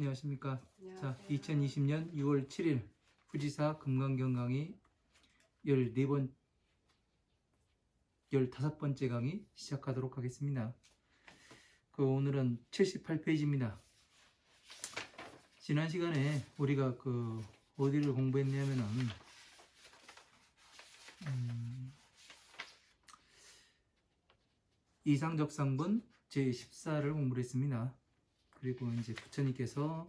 안녕하십니까. 자, 안녕하세요. 2020년 6월 7일 후지사 금강경 강의 14번, 15번째 강의 시작하도록 하겠습니다. 오늘은 78페이지입니다. 지난 시간에 우리가 어디를 공부했냐면은, 이상적상분 제14를 공부를 했습니다. 그리고 이제 부처님께서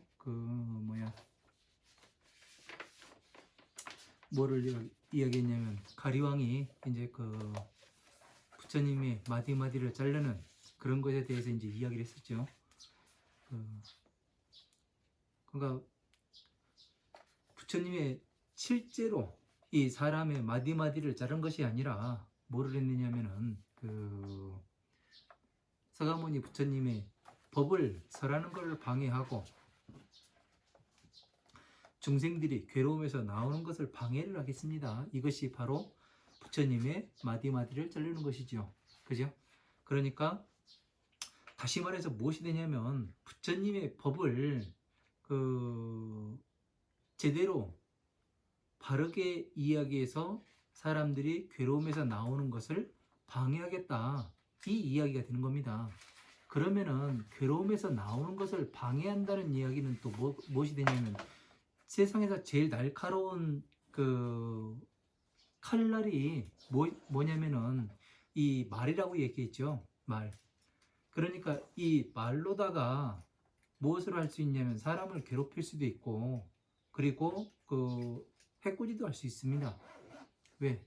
뭐를 이야기했냐면, 가리왕이 이제 부처님의 마디마디를 자르는 그런 것에 대해서 이제 이야기를 했었죠. 그러니까 부처님의 실제로 이 사람의 마디마디를 자른 것이 아니라 뭐를 했느냐면은 서가모니 부처님의 법을 설하는 것을 방해하고 중생들이 괴로움에서 나오는 것을 방해를 하겠습니다. 이것이 바로 부처님의 마디마디를 자르는 것이죠. 그죠? 그러니까 다시 말해서 무엇이 되냐면, 부처님의 법을 제대로 바르게 이야기해서 사람들이 괴로움에서 나오는 것을 방해하겠다, 이 이야기가 되는 겁니다. 그러면은 괴로움에서 나오는 것을 방해한다는 이야기는 또 무엇이 되냐면, 세상에서 제일 날카로운 칼날이 뭐냐면은 이 말이라고 얘기했죠. 말. 그러니까 이 말로다가 무엇을 할 수 있냐면, 사람을 괴롭힐 수도 있고, 그리고 해코지도 할 수 있습니다. 왜?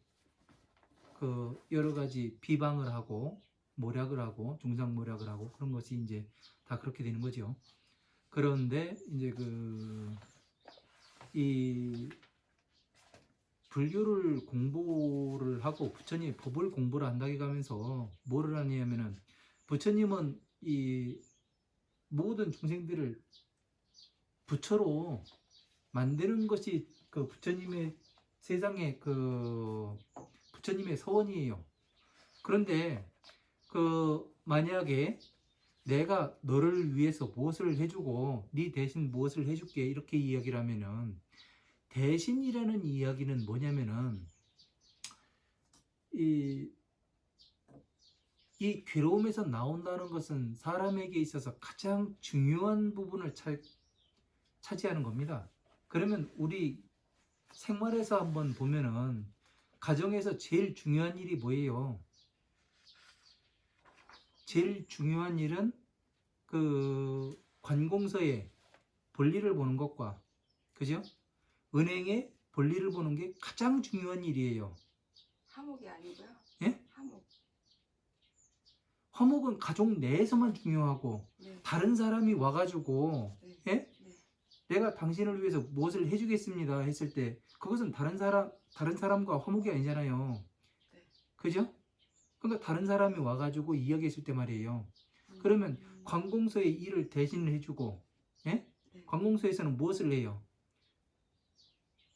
여러 가지 비방을 하고 모략을 하고 중상모략을 하고 그런 것이 이제 다 그렇게 되는 거죠. 그런데 이제 이 불교를 공부를 하고 부처님의 법을 공부를 한다고 하면서 뭐를 하냐면은, 부처님은 이 모든 중생들을 부처로 만드는 것이 부처님의 세상의 부처님의 서원이에요. 그런데 만약에 내가 너를 위해서 무엇을 해주고 네 대신 무엇을 해줄게, 이렇게 이야기를 하면은, 대신이라는 이야기는 뭐냐면은 이 괴로움에서 나온다는 것은 사람에게 있어서 가장 중요한 부분을 차지하는 겁니다. 그러면 우리 생활에서 한번 보면은, 가정에서 제일 중요한 일이 뭐예요? 제일 중요한 일은 관공서에 볼일을 보는 것과, 그죠? 은행에 볼일을 보는 게 가장 중요한 일이에요. 화목이 아니고요. 예? 화목. 화목은 가족 내에서만 중요하고, 네. 다른 사람이 와가지고 네. 예? 네. 내가 당신을 위해서 무엇을 해주겠습니다 했을 때, 그것은 다른 사람과 화목이 아니잖아요. 네. 그죠? 그러니까 다른 사람이 와가지고 이야기했을 때 말이에요. 그러면 관공서의 일을 대신을 해주고, 예? 네. 관공서에서는 무엇을 해요?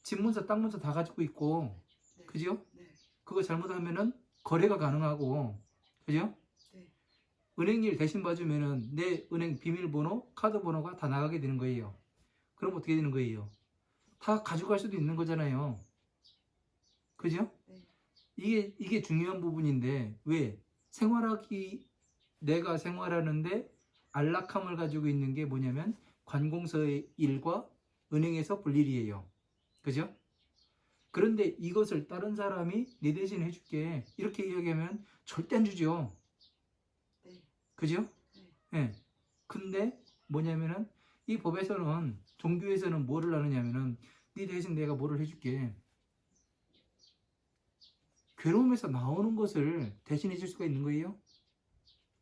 집문서, 땅문서 다 가지고 있고, 네. 그죠? 네. 그거 잘못하면은 거래가 가능하고, 그죠? 네. 은행 일 대신 봐주면은 내 은행 비밀번호, 카드 번호가 다 나가게 되는 거예요. 그럼 어떻게 되는 거예요? 다 가져갈 수도 있는 거잖아요. 그죠? 네. 이게 중요한 부분인데, 왜? 내가 생활하는데 안락함을 가지고 있는 게 뭐냐면, 관공서의 일과 은행에서 볼 일이에요. 그죠? 그런데 이것을 다른 사람이 내 대신 해줄게, 이렇게 이야기하면 절대 안 주죠. 네. 그죠? 네. 근데 뭐냐면은, 이 법에서는, 종교에서는 뭐를 하느냐면은, 네 대신 내가 뭐를 해줄게, 괴로움에서 나오는 것을 대신해 줄 수가 있는 거예요?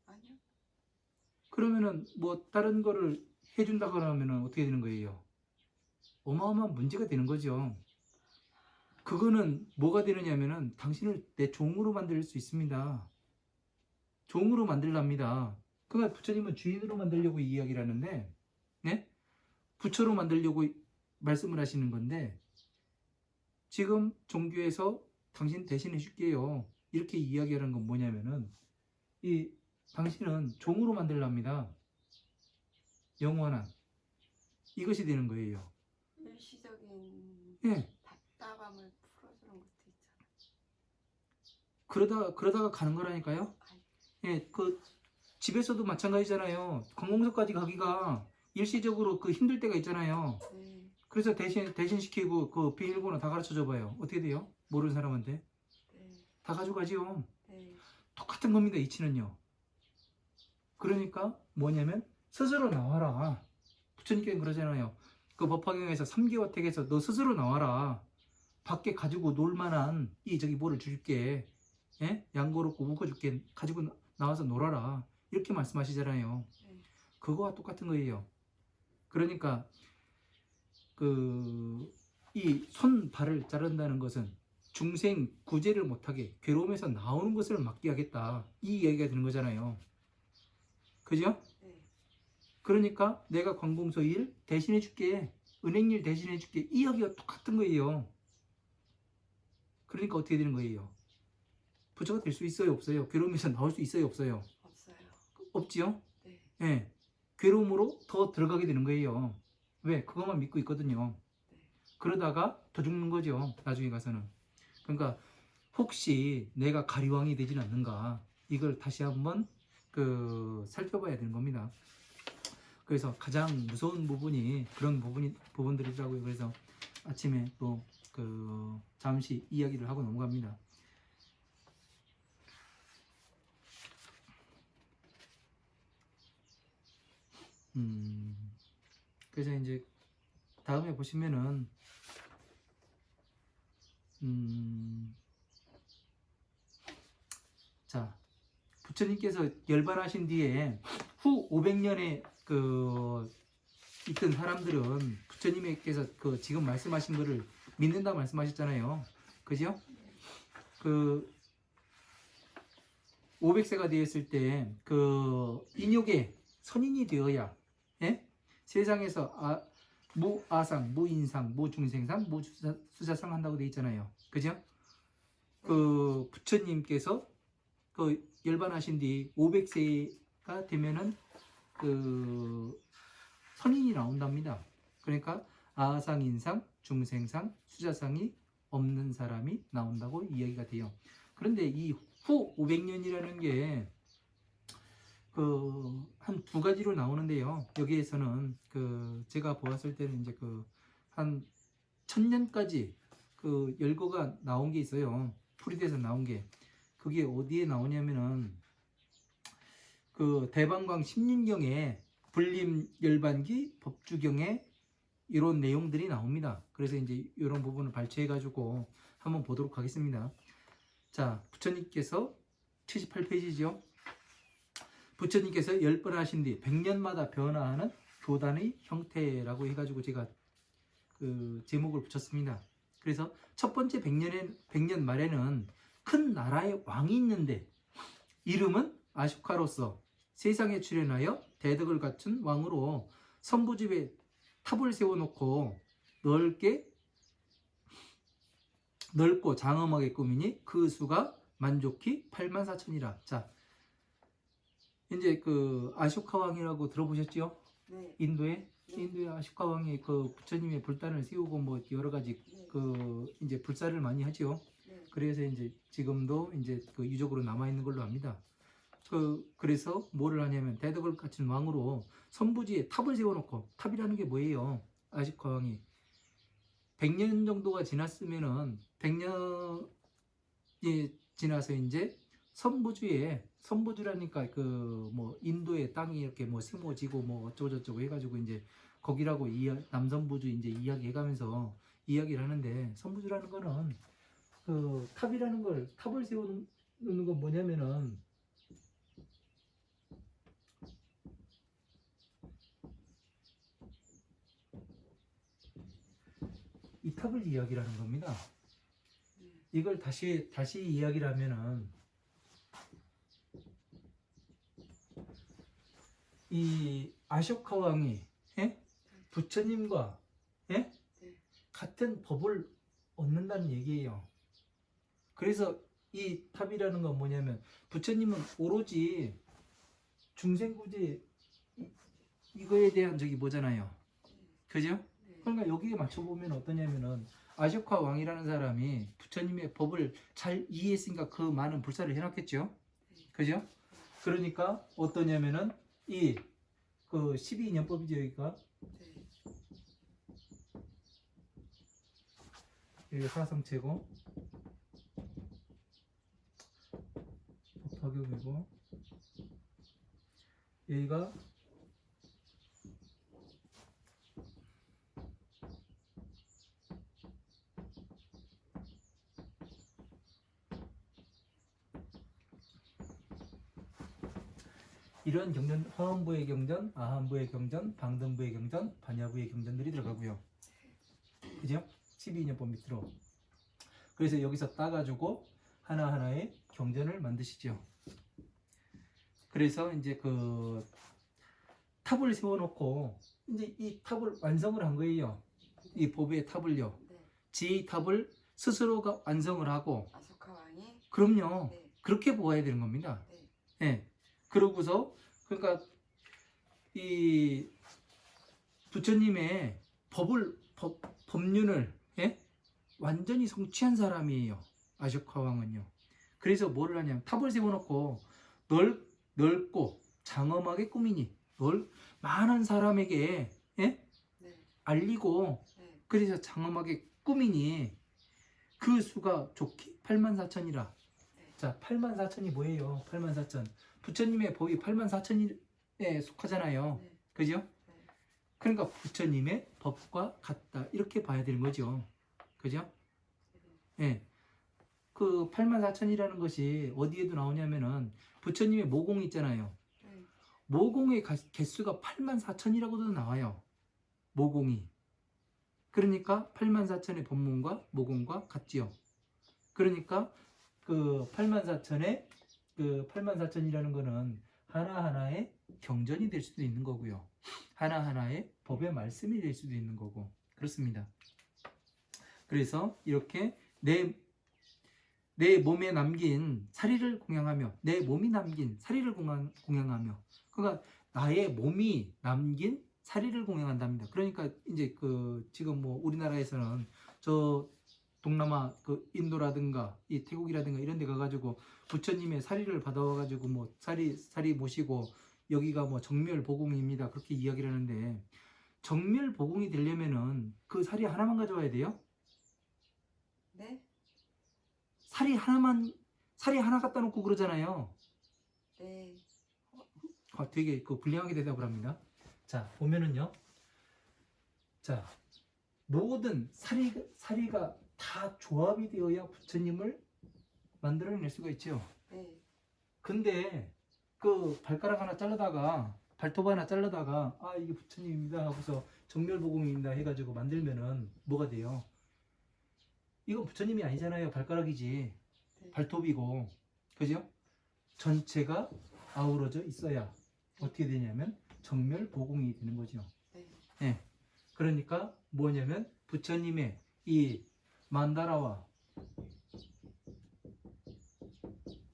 아니요. 그러면은 다른 거를 해준다고 하면은 어떻게 되는 거예요? 어마어마한 문제가 되는 거죠. 그거는 뭐가 되느냐면은, 당신을 내 종으로 만들 수 있습니다. 종으로 만들랍니다. 그러니까 부처님은 주인으로 만들려고 이야기를 하는데, 네? 부처로 만들려고 말씀을 하시는 건데, 지금 종교에서 당신 대신 해줄게요, 이렇게 이야기하는 건 뭐냐면은, 당신은 종으로 만들랍니다. 영원한. 이것이 되는 거예요. 일시적인 예. 답답함을 풀어주는 것도 있잖아. 그러다가 가는 거라니까요. 예, 그 집에서도 마찬가지잖아요. 관공서까지 가기가 일시적으로 그 힘들 때가 있잖아요. 네. 그래서 대신 시키고 그 비밀번호 다 가르쳐 줘봐요. 어떻게 돼요? 모르는 사람한테 네. 다 가져가지요. 네. 똑같은 겁니다. 이치는요. 그러니까 뭐냐면 스스로 나와라. 부처님께는 그러잖아요. 그 법화경에서 3개월 택에서 너 스스로 나와라. 밖에 가지고 놀 만한 저기 뭐를 줄게. 예? 양고롭고 묶어줄게. 가지고 나와서 놀아라. 이렇게 말씀하시잖아요. 네. 그거와 똑같은 거예요. 그러니까 이 손발을 자른다는 것은 중생 구제를 못하게 괴로움에서 나오는 것을 막게 하겠다. 이 이야기가 되는 거잖아요. 그죠? 네. 그러니까 내가 관공서 일 대신해 줄게. 은행 일 대신해 줄게. 이 이야기가 똑같은 거예요. 그러니까 어떻게 되는 거예요? 부처가 될 수 있어요? 없어요? 괴로움에서 나올 수 있어요? 없어요? 없어요. 없지요? 네. 예. 괴로움으로 더 들어가게 되는 거예요. 왜? 그것만 믿고 있거든요. 네. 그러다가 더 죽는 거죠. 나중에 가서는. 그러니까 혹시 내가 가리왕이 되진 않는가 이걸 다시 한번 살펴봐야 되는 겁니다. 그래서 가장 무서운 부분이 그런 부분들이라고요. 그래서 아침에 또 잠시 이야기를 하고 넘어갑니다. 그래서 이제 다음에 보시면은 자, 부처님께서 열반하신 뒤에 후 500년에 있던 사람들은 부처님께서 지금 말씀하신 거를 믿는다 말씀하셨잖아요. 그죠? 500세가 되었을 때 인욕의 선인이 되어야, 예? 세상에서 무아상, 무인상, 무중생상, 무수자상 한다고 되어 있잖아요. 그죠? 부처님께서 열반하신 뒤 500세가 되면은 선인이 나온답니다. 그러니까 아상, 인상, 중생상, 수자상이 없는 사람이 나온다고 이야기가 돼요. 그런데 이 후 500년이라는 게 한 두 가지로 나오는데요. 여기에서는 제가 보았을 때는 이제 한 1000년까지 열거가 나온 게 있어요. 풀이돼서 나온 게. 그게 어디에 나오냐면은 대방광 16경에 불림 열반기 법주경에 이런 내용들이 나옵니다. 그래서 이제 이런 부분을 발췌해 가지고 한번 보도록 하겠습니다. 자, 부처님께서 78페이지죠. 부처님께서 10번 하신 뒤 100년마다 변화하는 교단의 형태라고 해가지고 제가 제목을 붙였습니다. 그래서 첫 번째 100년 말에는 큰 나라의 왕이 있는데 이름은 아쇼카로서 세상에 출현하여 대덕을 갖춘 왕으로 선부집에 탑을 세워놓고 넓고 장엄하게 꾸미니 그 수가 만족히 84,000이라. 자, 이제 아쇼카 왕이라고 들어보셨죠? 네. 인도의 네. 아쇼카 왕이 부처님의 불단을 세우고 뭐 여러 가지 네. 이제 불사를 많이 하죠. 네. 그래서 이제 지금도 이제 유적으로 남아 있는 걸로 압니다. 그래서 뭐를 하냐면 대덕을 갖춘 왕으로 선부지에 탑을 세워놓고, 탑이라는 게 뭐예요? 아쇼카 왕이 100년 정도가 지났으면은 100년이 지나서 이제 선부주라니까 뭐 인도의 땅이 이렇게 뭐 세모지고 뭐 어쩌고저쩌고 해가지고 이제 거기라고 남선부주 이제 이야기해가면서 이야기를 하는데, 선부주라는 거는 탑이라는 걸, 탑을 세우는 건 뭐냐면은 이 탑을 이야기를 하는 겁니다. 이걸 다시 이야기를 하면은 이 아쇼카 왕이 부처님과 같은 법을 얻는다는 얘기예요. 그래서 이 탑이라는 건 뭐냐면 부처님은 오로지 중생구제 이거에 대한 저기 뭐잖아요. 그죠? 네. 그러니까 여기에 맞춰보면 어떠냐면은 아쇼카 왕이라는 사람이 부처님의 법을 잘 이해했으니까 그 많은 불사를 해놨겠죠. 네. 그죠? 그러니까 어떠냐면은 이 그 12년법이죠 여기가. 네. 여기 사성체고 법화경이고 여기가 이런 경전, 화엄부의 경전, 아함부의 경전, 방등부의 경전, 반야부의 경전들이 들어가고요. 그죠? 12년법 밑으로. 그래서 여기서 따가지고 하나하나의 경전을 만드시죠. 그래서 이제 그 탑을 세워놓고 이제 이 탑을 완성을 한 거예요. 이 법의 탑을요. 네. 지혜의 탑을 스스로가 완성을 하고, 아소카 왕이 그럼요. 네. 그렇게 보아야 되는 겁니다. 네. 예. 그러고서 그러니까 이 부처님의 법륜을 예? 완전히 성취한 사람이에요. 아쇼카 왕은요. 그래서 뭐를 하냐면 탑을 세워놓고 넓고 장엄하게 꾸미니 많은 사람에게 예? 네. 알리고 네. 그래서 장엄하게 꾸미니 그 수가 좋게 84,000이라. 네. 자, 84,000이 뭐예요? 84,000. 부처님의 법이 84,000에 속하잖아요. 네. 그죠? 네. 그러니까 부처님의 법과 같다. 이렇게 봐야 되는 거죠. 그죠? 예. 그 84,000이라는 것이 어디에도 나오냐면은 부처님의 모공이 있잖아요. 네. 모공의 개수가 84,000이라고도 나와요. 모공이. 그러니까 84,000의 법문과 모공과 같지요. 그러니까 그 84,000의 그 84,000이라는 거는 하나하나의 경전이 될 수도 있는 거고요. 하나하나의 법의 말씀이 될 수도 있는 거고. 그렇습니다. 그래서 이렇게 내 몸에 남긴 사리를 공양하며 내 몸이 남긴 사리를 공양하며 그러니까 나의 몸이 남긴 사리를 공양한답니다. 그러니까 이제 그 지금 뭐 우리나라에서는 저 동남아 그 인도라든가 이 태국이라든가 이런 데 가가지고 부처님의 사리를 받아와가지고 뭐 사리 모시고 여기가 뭐 정멸보공입니다. 그렇게 이야기를 하는데 정멸보공이 되려면은 그 사리 하나만 가져와야 돼요? 네. 사리 하나 갖다 놓고 그러잖아요. 네. 되게 그 불량하게 대답을 합니다. 자, 보면은요. 자, 모든 사리가 다 조합이 되어야 부처님을 만들어낼 수가 있죠. 네. 근데 그 발가락 하나 잘라다가 발톱 하나 잘라다가 아 이게 부처님입니다 하고서 정멸보공입니다 해가지고 만들면은 뭐가 돼요? 이건 부처님이 아니잖아요. 발가락이지. 네. 발톱이고. 그죠? 전체가 아우러져 있어야 어떻게 되냐면 정멸보공이 되는 거죠. 네. 예. 그러니까 뭐냐면 부처님의 이 만다라와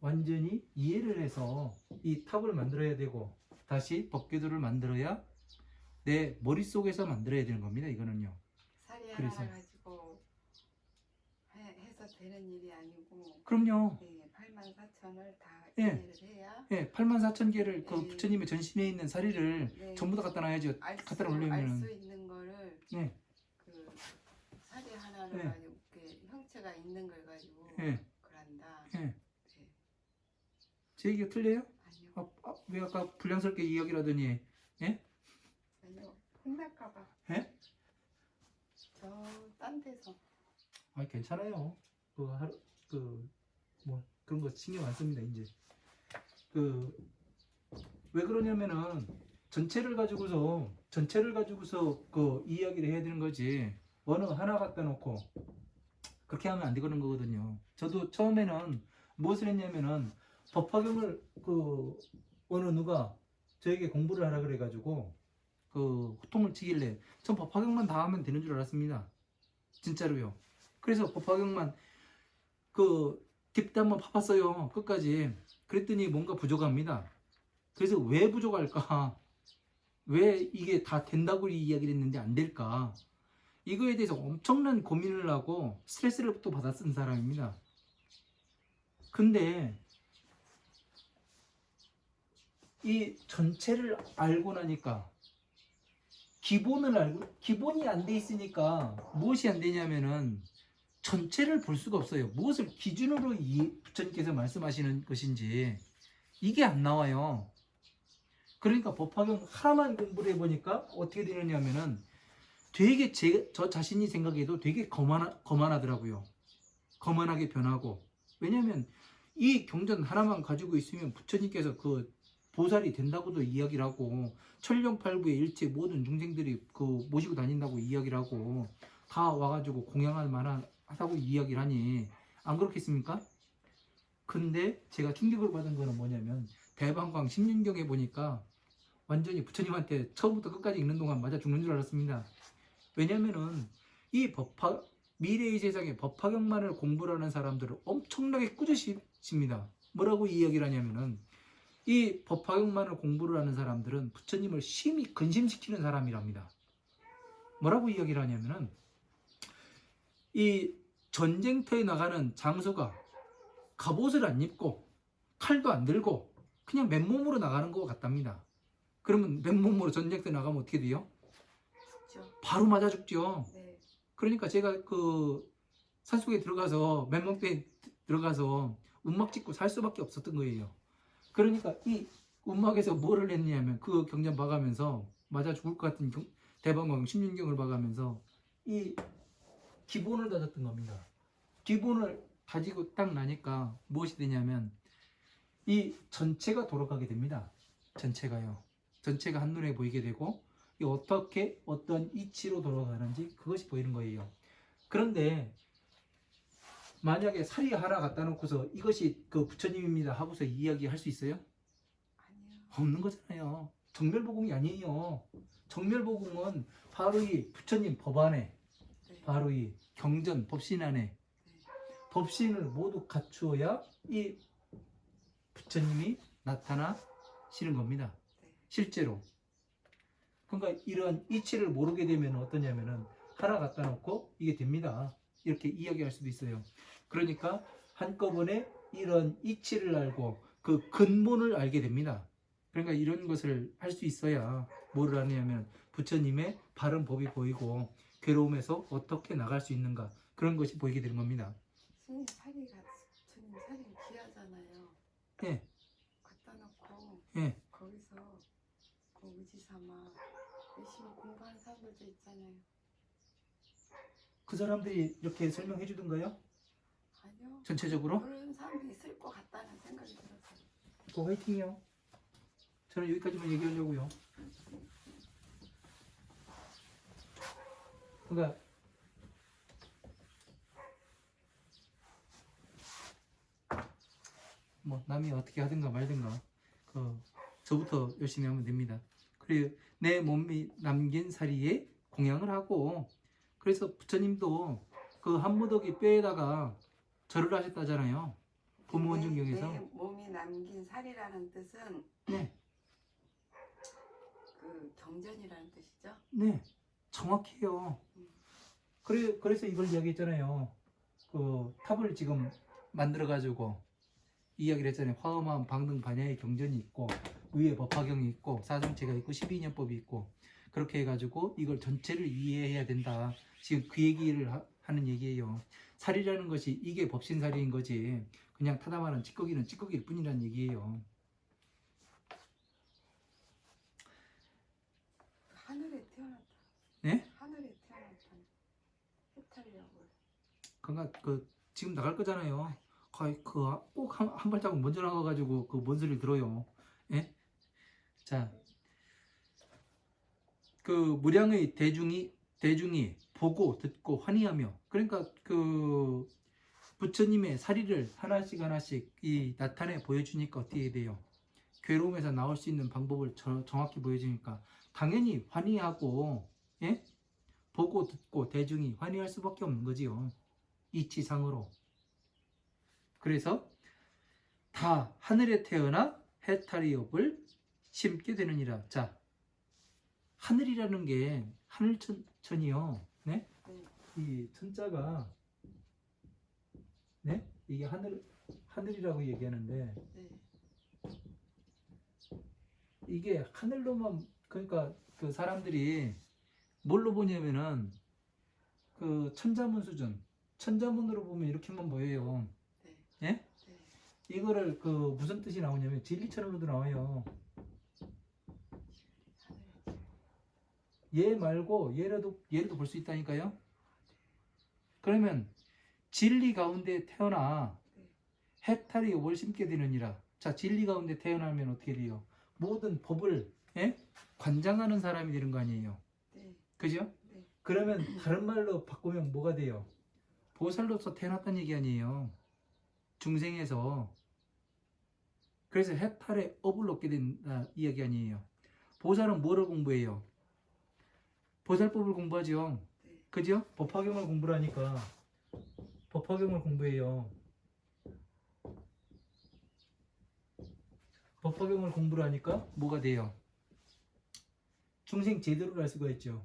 완전히 이해를 해서 이 탑을 만들어야 되고 다시 법궤도를 만들어야 내 머릿속에서 만들어야 되는 겁니다. 이거는요. 사리 그래서. 하나 가지고 해서 되는 일이 아니고 그럼요. 네. 84,000을 다 예. 이해를 해야 예, 84,000개를 그 네. 부처님의 전신에 있는 사리를 네. 전부 다 갖다 놔야죠. 갖다 알 놓으려면. 수 있는 거를 네. 그 사리 하나를 네. 가지고 이렇게 형체가 있는 걸 가지고 예. 그런다. 예. 네. 제 얘기가 틀려요? 아니요. 왜 아까 불량스럽게 이야기를 예? 아니요. 혼날까봐. 예? 저 딴 데서. 아, 괜찮아요. 뭐 그런 거 신경 안 씁니다. 이제 왜 그러냐면은 전체를 가지고서 그 이야기를 해야 되는 거지. 어느 하나 갖다 놓고 그렇게 하면 안 되는 거거든요. 저도 처음에는 무엇을 했냐면은 법화경을 그 어느 누가 저에게 공부를 하라 그래가지고 그 호통을 치길래 전 법화경만 다 하면 되는 줄 알았습니다. 진짜로요. 그래서 법화경만 그 깊게 한번 파봤어요. 끝까지. 그랬더니 뭔가 부족합니다. 그래서 왜 부족할까? 왜 이게 다 된다고 이야기를 했는데 안 될까? 이거에 대해서 엄청난 고민을 하고 스트레스를 또 받았던 사람입니다. 근데 이 전체를 알고 나니까 기본을 알고, 기본이 안 돼 있으니까 무엇이 안 되냐면은 전체를 볼 수가 없어요. 무엇을 기준으로 부처님께서 말씀하시는 것인지 이게 안 나와요. 그러니까 법화경 하나만 공부를 해보니까 어떻게 되느냐면은 되게 저 자신이 생각해도 되게 거만하더라고요. 거만하게 변하고. 왜냐면 이 경전 하나만 가지고 있으면 부처님께서 그 보살이 된다고도 이야기를 하고 천룡팔부의 일체 모든 중생들이 그 모시고 다닌다고 이야기를 하고 다 와가지고 공양할 만하다고 이야기를 하니 안 그렇겠습니까? 근데 제가 충격을 받은 거는 뭐냐면 대방광 10년경에 보니까 완전히 부처님한테 처음부터 끝까지 읽는 동안 맞아 죽는 줄 알았습니다. 왜냐면은 이 미래의 세상에 법화경만을 공부를 하는 사람들을 엄청나게 꾸짖습니다. 뭐라고 이야기를 하냐면은 이 법화경만을 공부를 하는 사람들은 부처님을 심히 근심시키는 사람이랍니다. 뭐라고 이야기를 하냐면은 이 전쟁터에 나가는 장소가 갑옷을 안 입고 칼도 안 들고 그냥 맨몸으로 나가는 것 같답니다. 그러면 맨몸으로 전쟁터에 나가면 어떻게 돼요? 죽죠. 바로 맞아 죽죠. 네. 그러니까 제가 그 산속에 들어가서 맨몸에 들어가서 움막 찍고 살 수밖에 없었던 거예요. 그러니까 이 움막에서 뭐를 했냐면 그 경전 봐가면서 맞아 죽을 것 같은 대방광 16경을 봐가면서 이 기본을 다졌던 겁니다. 기본을 다지고 딱 나니까 무엇이 되냐면 이 전체가 돌아가게 됩니다. 전체가요. 전체가 한눈에 보이게 되고 어떻게 어떤 이치로 돌아가는지 그것이 보이는 거예요. 그런데 만약에 사리 하나 갖다 놓고서 이것이 그 부처님입니다 하고서 이야기할 수 있어요? 아니요. 없는 거잖아요. 정멸보궁이 아니에요. 정멸보궁은 바로 이 부처님 법 안에, 네. 바로 이 경전 법신 안에 법신을 모두 갖추어야 이 부처님이 나타나시는 겁니다. 네. 실제로. 그러니까 이런 이치를 모르게 되면 어떠냐면은 하나 갖다 놓고 이게 됩니다. 이렇게 이야기할 수도 있어요. 그러니까 한꺼번에 이런 이치를 알고 그 근본을 알게 됩니다. 그러니까 이런 것을 할 수 있어야 뭐를 하냐면 부처님의 바른 법이 보이고 괴로움에서 어떻게 나갈 수 있는가 그런 것이 보이게 되는 겁니다. 스님 사리가 스님 사리 귀하잖아요. 예, 갖다 놓고 예. 거기서 그 의지 삼아 열심히 공부하는 사람들도 있잖아요. 그 사람들이 이렇게 설명해 주던가요? 아니요. 전체적으로? 그런 사람도 있을 것 같다는 생각이 들었어요. 그 화이팅이요. 저는 여기까지만 얘기하려고요. 그러니까 뭐 남이 어떻게 하든가 말든가 저부터 열심히 하면 됩니다. 그리고 내 몸이 남긴 사리에 공양을 하고 그래서 부처님도 그 한무더기 뼈에다가 절을 하셨다잖아요. 부무원중경에서. 내 몸이 남긴 살이라는 뜻은 네, 그 경전이라는 뜻이죠. 네, 정확해요. 그래서 이걸 이야기했잖아요. 그 탑을 지금 만들어가지고 이야기를 했잖아요. 화엄한 방등 반야의 경전이 있고 위에 법화경이 있고 사정체가 있고 12년법이 있고 그렇게 해가지고 이걸 전체를 이해해야 된다. 지금 그 얘기를 하는 얘기예요. 살이라는 것이 이게 법신살이인 거지 그냥 타다마는 찌꺼기는 찌꺼기일 뿐이라는 얘기예요. 하늘에 태어났다. 네? 하늘에 태어났다. 해탈이라고. 그러니까 지금 나갈 거잖아요. 꼭 한 발자국 먼저 나가가지고 그 뭔 소리를 들어요. 예? 자, 그 무량의 대중이 보고 듣고 환희하며 그러니까 그 부처님의 사리를 하나씩 하나씩 나타내 보여주니까 어떻게 돼요? 괴로움에서 나올 수 있는 방법을 정확히 보여주니까 당연히 환희하고 예? 보고 듣고 대중이 환희할 수밖에 없는 거지요. 이치상으로. 그래서 다 하늘에 태어나 해탈의 업을 심게 되느니라. 자, 하늘이라는 게 하늘천이요. 네? 네. 이 천자가 네? 이게 하늘이라고 얘기하는데 네. 이게 하늘로만 그러니까 그 사람들이 뭘로 보냐면은 그 천자문 수준 천자문으로 보면 이렇게만 보여요. 네. 예? 네. 이거를 그 무슨 뜻이 나오냐면 진리천으로도 나와요. 얘 말고 얘라도 볼 수 있다니까요. 그러면 진리 가운데 태어나 해탈이 뭘 심게 되느니라. 자, 진리 가운데 태어나면 어떻게 돼요? 모든 법을 예? 관장하는 사람이 되는 거 아니에요. 네. 그죠? 네. 그러면 다른 말로 바꾸면 뭐가 돼요? 보살로서 태어났다는 얘기 아니에요. 중생에서. 그래서 해탈의 업을 얻게 된다 이 얘기 아니에요. 보살은 뭐를 공부해요? 보살법을 공부하죠. 네. 그죠? 법화경을 공부를 하니까 법화경을 공부해요. 법화경을 공부를 하니까 뭐가 돼요? 중생 제대로 할 수가 있죠.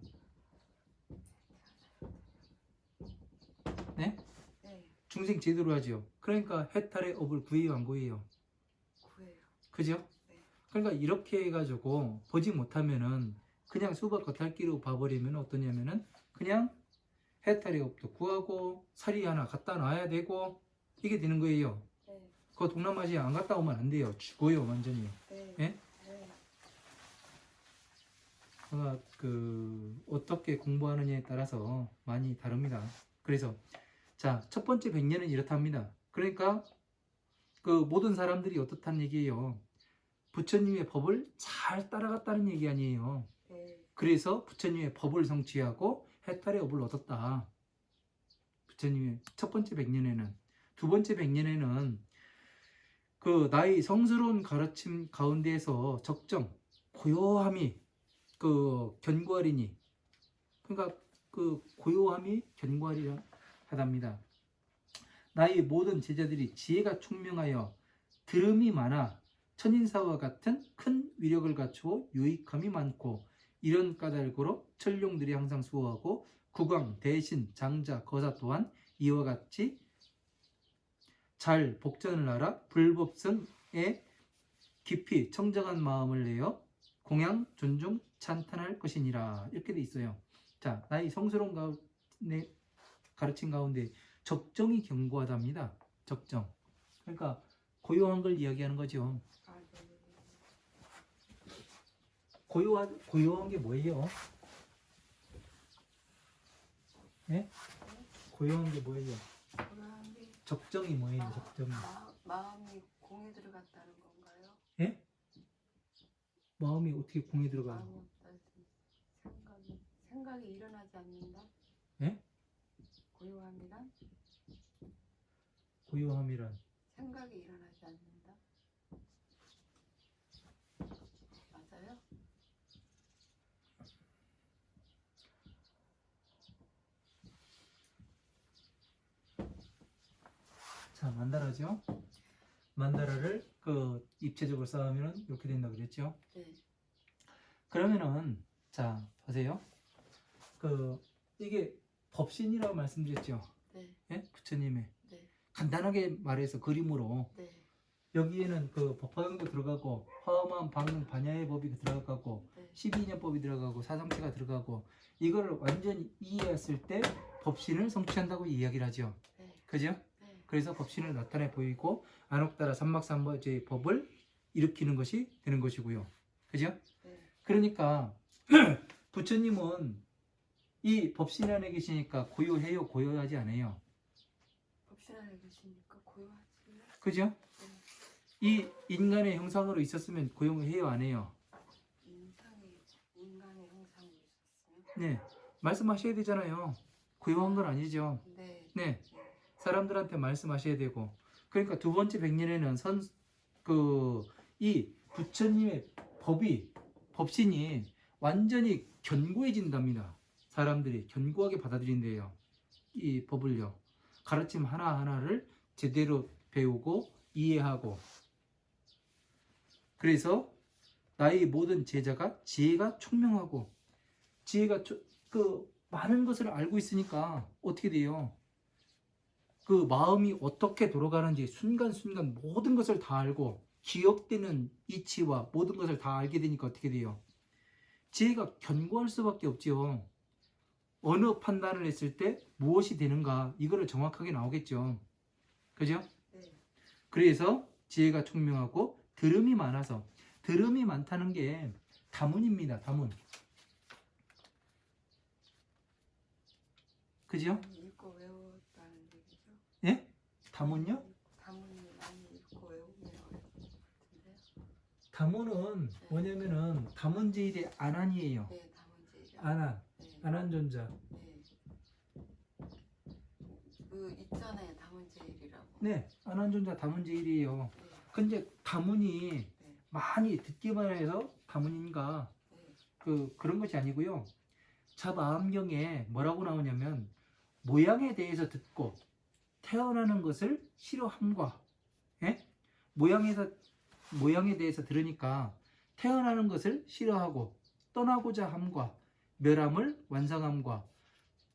네? 네. 중생 제대로 하죠. 그러니까 해탈의 업을 구해요, 안 구해요? 구해요. 그죠? 네. 그러니까 이렇게 해가지고 보지 못하면은 그냥 수박 겉핥기로 봐버리면 어떠냐면은 그냥 해탈의 업도 구하고 사리 하나 갖다 놔야 되고 이게 되는 거예요. 네. 그거 동남아시아 안 갔다 오면 안 돼요. 죽어요, 완전히. 네. 예? 네. 그러니까 그 어떻게 공부하느냐에 따라서 많이 다릅니다. 그래서 자, 첫 번째 100년은 이렇답니다. 그러니까 그 모든 사람들이 어떻다는 얘기예요. 부처님의 법을 잘 따라갔다는 얘기 아니에요. 네. 그래서 부처님의 법을 성취하고 해탈의 업을 얻었다. 부처님의 첫 번째 100년에는. 두 번째 100년에는 그 나의 성스러운 가르침 가운데에서 적정, 고요함이 그 견고하리니. 그러니까 그 고요함이 견고하리라 하답니다. 나의 모든 제자들이 지혜가 총명하여 들음이 많아 천인사와 같은 큰 위력을 갖추어 유익함이 많고 이런 까닭으로 천룡들이 항상 수호하고 국왕, 대신, 장자, 거사 또한 이와 같이 잘 복전을 알아 불법성에 깊이 청정한 마음을 내어 공양, 존중, 찬탄할 것이니라 이렇게 돼 있어요. 자, 나의 성스러운 가운데 가르침 가운데 적정이 견고하답니다. 적정. 그러니까 고요한 걸 이야기하는 거죠. 아, 네. 고요한 게 뭐예요? 예? 고요한 게 뭐예요? 고요한 게 적정이 뭐예요? 적정이. 마음이 공에 들어갔다는 건가요? 예? 마음이 어떻게 공에 들어가요? 마음이 없다. 생각이 일어나지 않는다. 예? 고요함이란 고요함이란 생각이 일어나지 않는다. 맞아요? 자, 만다라죠? 만다라를 그 입체적으로 쌓으면 이렇게 된다 그랬죠? 네. 그러면은 자, 보세요. 그 이게 법신이라고 말씀드렸죠? 네. 예? 부처님의 네. 간단하게 말해서 그림으로 네. 여기에는 그 법화경도 들어가고 화엄한 방능 반야의 법이 들어가고 네. 12인연법이 들어가고 사성체가 들어가고 이거를 완전히 이해했을 때 법신을 성취한다고 이야기를 하죠. 네. 그죠? 네. 그래서 법신을 나타내 보이고 안옥따라 삼막삼보의 법을 일으키는 것이 되는 것이고요. 그죠? 네. 그러니까 부처님은 이 법신 안에 계시니까 고요해요? 고요하지 않아요? 법신 안에 계시니까 고요하지. 그죠? 네. 이 인간의 형상으로 있었으면 고요해요? 안 해요? 인간의 형상이 있었으면. 네, 말씀하셔야 되잖아요. 고요한 건 아니죠. 네. 네, 사람들한테 말씀하셔야 되고. 그러니까 두 번째 100년에는 이 부처님의 법신이 완전히 견고해진답니다. 사람들이 견고하게 받아들인대요. 이 법을요. 가르침 하나하나를 제대로 배우고 이해하고. 그래서 나의 모든 제자가 지혜가 총명하고 지혜가 그 많은 것을 알고 있으니까 어떻게 돼요? 그 마음이 어떻게 돌아가는지 순간순간 모든 것을 다 알고 기억되는 이치와 모든 것을 다 알게 되니까 어떻게 돼요? 지혜가 견고할 수밖에 없지요. 어느 판단을 했을 때 무엇이 되는가 이거를 정확하게 나오겠죠. 그죠? 네. 그래서 지혜가 총명하고 들음이 많아서 들음이 많다는 게 다문입니다. 다문. 그죠? 읽고 외웠다는 얘기죠. 예? 다문요? 다문이 많이 읽고 외우면 어려울 것 같은데요. 다문은 뭐냐면은 다문제일의 안한이에요. 네, 다문제일. 안한. 네. 안한존자. 네. 그 있잖아요, 다문제일이라고. 네. 안한존자 다문제일이에요. 네. 근데 다문이 네. 많이 듣기만 해서 다문인가 네. 그런 것이 아니고요. 자마암경에 뭐라고 나오냐면 모양에 대해서 듣고 태어나는 것을 싫어함과 예? 모양에 대해서 들으니까 태어나는 것을 싫어하고 떠나고자 함과 멸함을 완성함과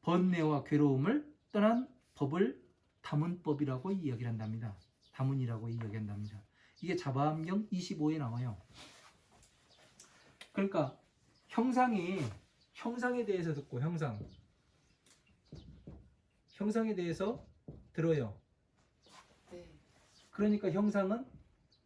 번뇌와 괴로움을 떠난 법을 다문법이라고 이야기를 한답니다. 다문이라고 이야기한답니다. 이게 자바암경 25에 나와요. 그러니까 형상에 대해서 듣고 형상에 대해서 들어요. 네. 그러니까 형상은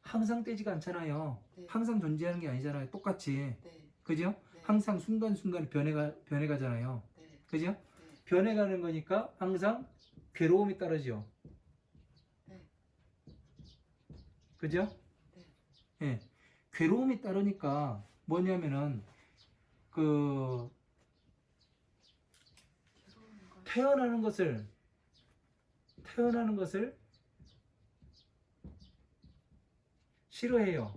항상 떼지가 않잖아요. 네. 항상 존재하는 게 아니잖아요. 똑같이. 네. 그죠? 네. 항상 순간순간 변해가잖아요. 네. 그죠? 네. 변해가는 거니까 항상 괴로움이 따르죠. 네. 그죠? 네. 예. 괴로움이 따르니까 뭐냐면은 그 괴로운 거. 태어나는 것을 싫어해요.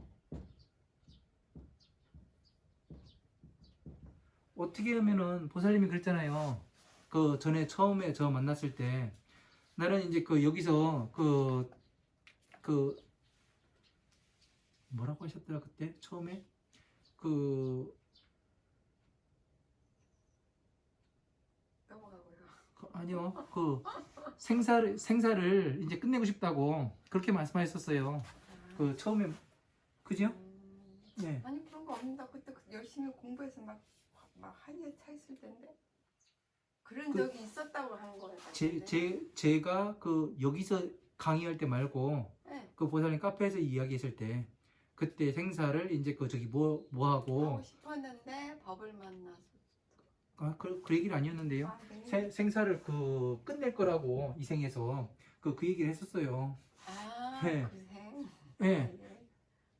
어떻게 하면은 보살님이 그랬잖아요. 그 전에 처음에 저 만났을 때 나는 이제 그 여기서 그 뭐라고 하셨더라 그때 처음에 넘어가고요. 아니요 그 생사를 이제 끝내고 싶다고 그렇게 말씀하셨었어요. 그 처음에 그죠? 네. 아니 그런 거 없는다. 그때 열심히 공부해서 막 한의에 차 있을 텐데 그런 적이 있었다고 하는 거예요. 제가 그 여기서 강의할 때 말고 네. 그 보살님 카페에서 이야기했을 때 그때 생사를 이제 그 저기 뭐 하고 하고 싶었는데 법을 만나서 그 얘기는 아니었는데요. 네. 생사를 끝낼 거라고 이 생에서 그 얘기를 했었어요. 네. 그 생. 네.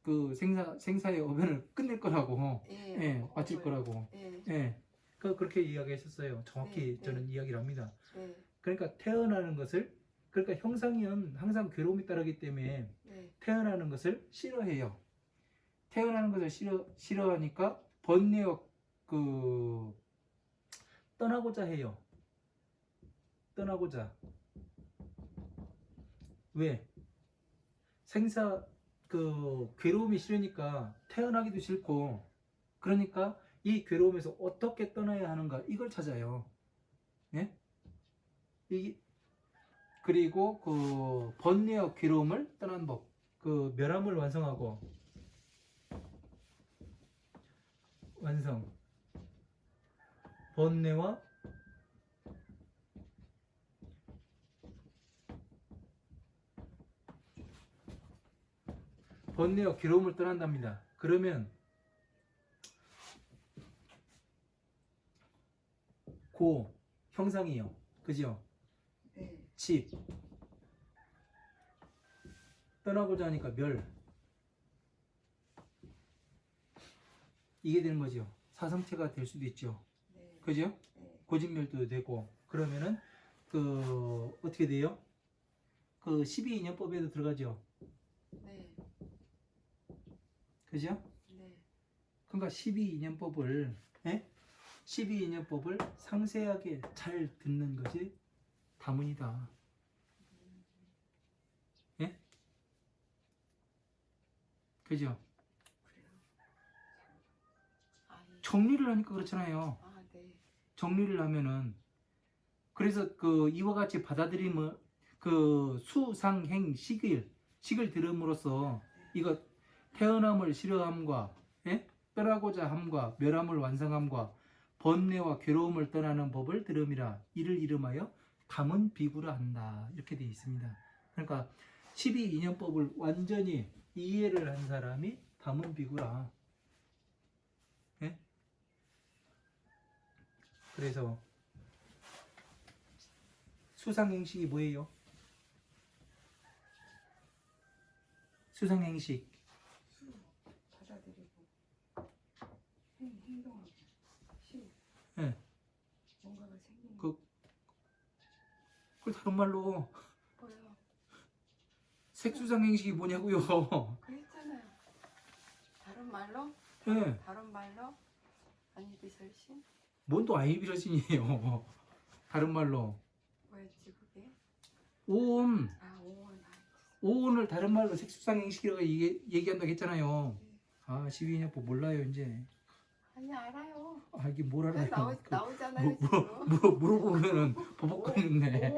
그 생사의 어변을 끝낼 거라고, 예. 마칠 거라고, 예. 그렇게 이야기했었어요. 정확히 네. 저는 이야기를 합니다. 네. 그러니까 태어나는 것을, 그러니까 형상은 항상 괴로움이 따르기 때문에 네. 태어나는 것을 싫어해요. 태어나는 것을 싫어하니까 번뇌와 떠나고자 해요. 떠나고자. 왜? 생사 괴로움이 싫으니까 태어나기도 싫고 그러니까 이 괴로움에서 어떻게 떠나야 하는가 이걸 찾아요. 네? 그리고 그 번뇌와 괴로움을 떠난 법, 그 멸함을 완성하고 완성 번뇌와 괴로움을 떠난답니다. 그러면 고 형상이요. 그죠? 네. 집 떠나고자 하니까 멸 이게 되는 거죠. 사성체가 될 수도 있죠. 네. 그죠? 네. 고집멸도 되고 그러면은 어떻게 돼요? 12인연법에도 들어가죠. 네. 그죠? 네. 그러니까 12인연법을 12인연법을 상세하게 잘 듣는 것이 다문이다. 예? 그죠? 그래요. 아, 예. 정리를 하니까 그렇잖아요. 아, 네. 정리를 하면은 그래서 그 이와 같이 받아들이면 그 수상행 식을 들음으로써 이거 태어남을 싫어함과 예? 떠나고자 함과 멸함을 완성함과 번뇌와 괴로움을 떠나는 법을 들음이라 이를 이름하여 담은 비구라 한다. 이렇게 되어 있습니다. 그러니까 12인연법을 완전히 이해를 한 사람이 담은 비구라. 예? 그래서 수상행식이 뭐예요? 수상행식 받아들이고 행동하고 예. 뭔가가 생기는 그 다른 말로 거예요. 색수상행식이 뭐냐고요? 그랬잖아요. 다른 말로? 예. 다른 말로? 아니비설신? 뭔 또 아이비러신이에요. 다른 말로 뭐였지 그게? 오온 아 오원. 오온을 다른 말로 색수상행식이라고 얘기한다고 했잖아요. 아 12인연법 몰라요 이제. 아니 알아요. 아 이게 뭘 알아요? 나오잖아요 물어보면은 버벅거리네.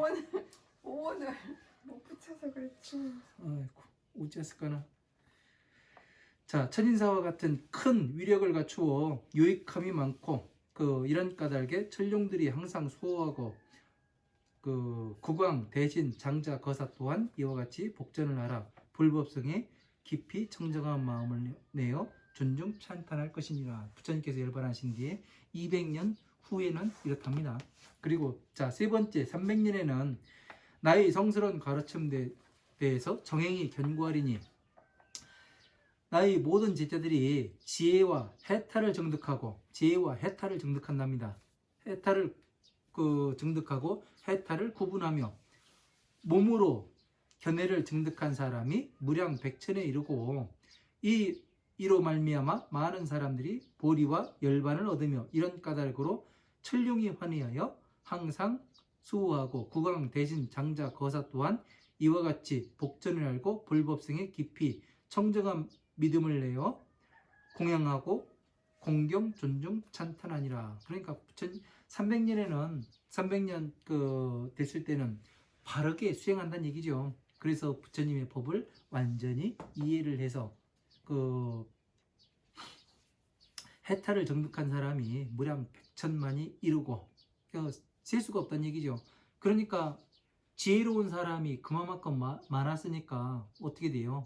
오원을 못 붙여서 그렇지. 아이고 어찌했을까나. 자 천인사와 같은 큰 위력을 갖추어 유익함이 많고 그 이런 까닭에 천룡들이 항상 수호하고 그 국왕 대신 장자 거사 또한 이와 같이 복전을 하라 불법성에 깊이 청정한 마음을 내어 존중 찬탄할 것이니라. 부처님께서 열반하신 뒤에 200년 후에는 이렇답니다. 그리고 자 세 번째 300년에는 나의 성스러운 가르침에 대해서 정행이 견고하리니 나의 모든 제자들이 지혜와 해탈을 정득한답니다. 해탈을 정득하고 해탈을 구분하며 몸으로 견해를 증득한 사람이 무량 백천에 이르고 이로 말미암아 많은 사람들이 보리와 열반을 얻으며 이런 까닭으로 천룡이 환희하여 항상 수호하고 국왕 대신 장자 거사 또한 이와 같이 복전을 알고 불법성에 깊이 청정한 믿음을 내어 공양하고 공경 존중 찬탄하니라. 그러니까 300년 됐을 때는 바르게 수행한다는 얘기죠. 그래서 부처님의 법을 완전히 이해를 해서 그 해탈을 정득한 사람이 무량 백천만이 이루고 셀 수가 없다는 얘기죠. 그러니까 지혜로운 사람이 그만큼 많았으니까 어떻게 돼요?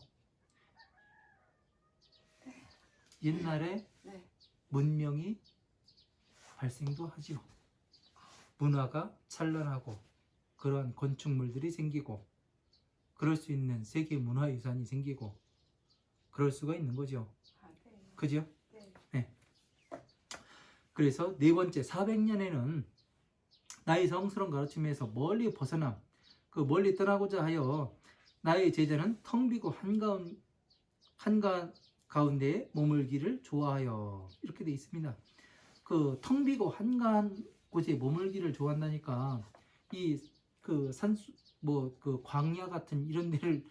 옛날에 네. 문명이 발생도 하지요. 문화가 찬란하고 그러한 건축물들이 생기고 그럴 수 있는 세계 문화유산이 생기고 그럴 수가 있는 거죠. 아, 네. 그죠? 네. 네. 그래서 네 번째 400년에는 나의 성스러운 가르침에서 멀리 벗어남, 그 멀리 떠나고자 하여 나의 제자는 텅 비고 한가운데에 머물기를 좋아하여 이렇게 돼 있습니다. 그 텅 비고 한가한 곳에 머물기를 좋아한다니까 이 그 산수 그 광야 같은 이런 데를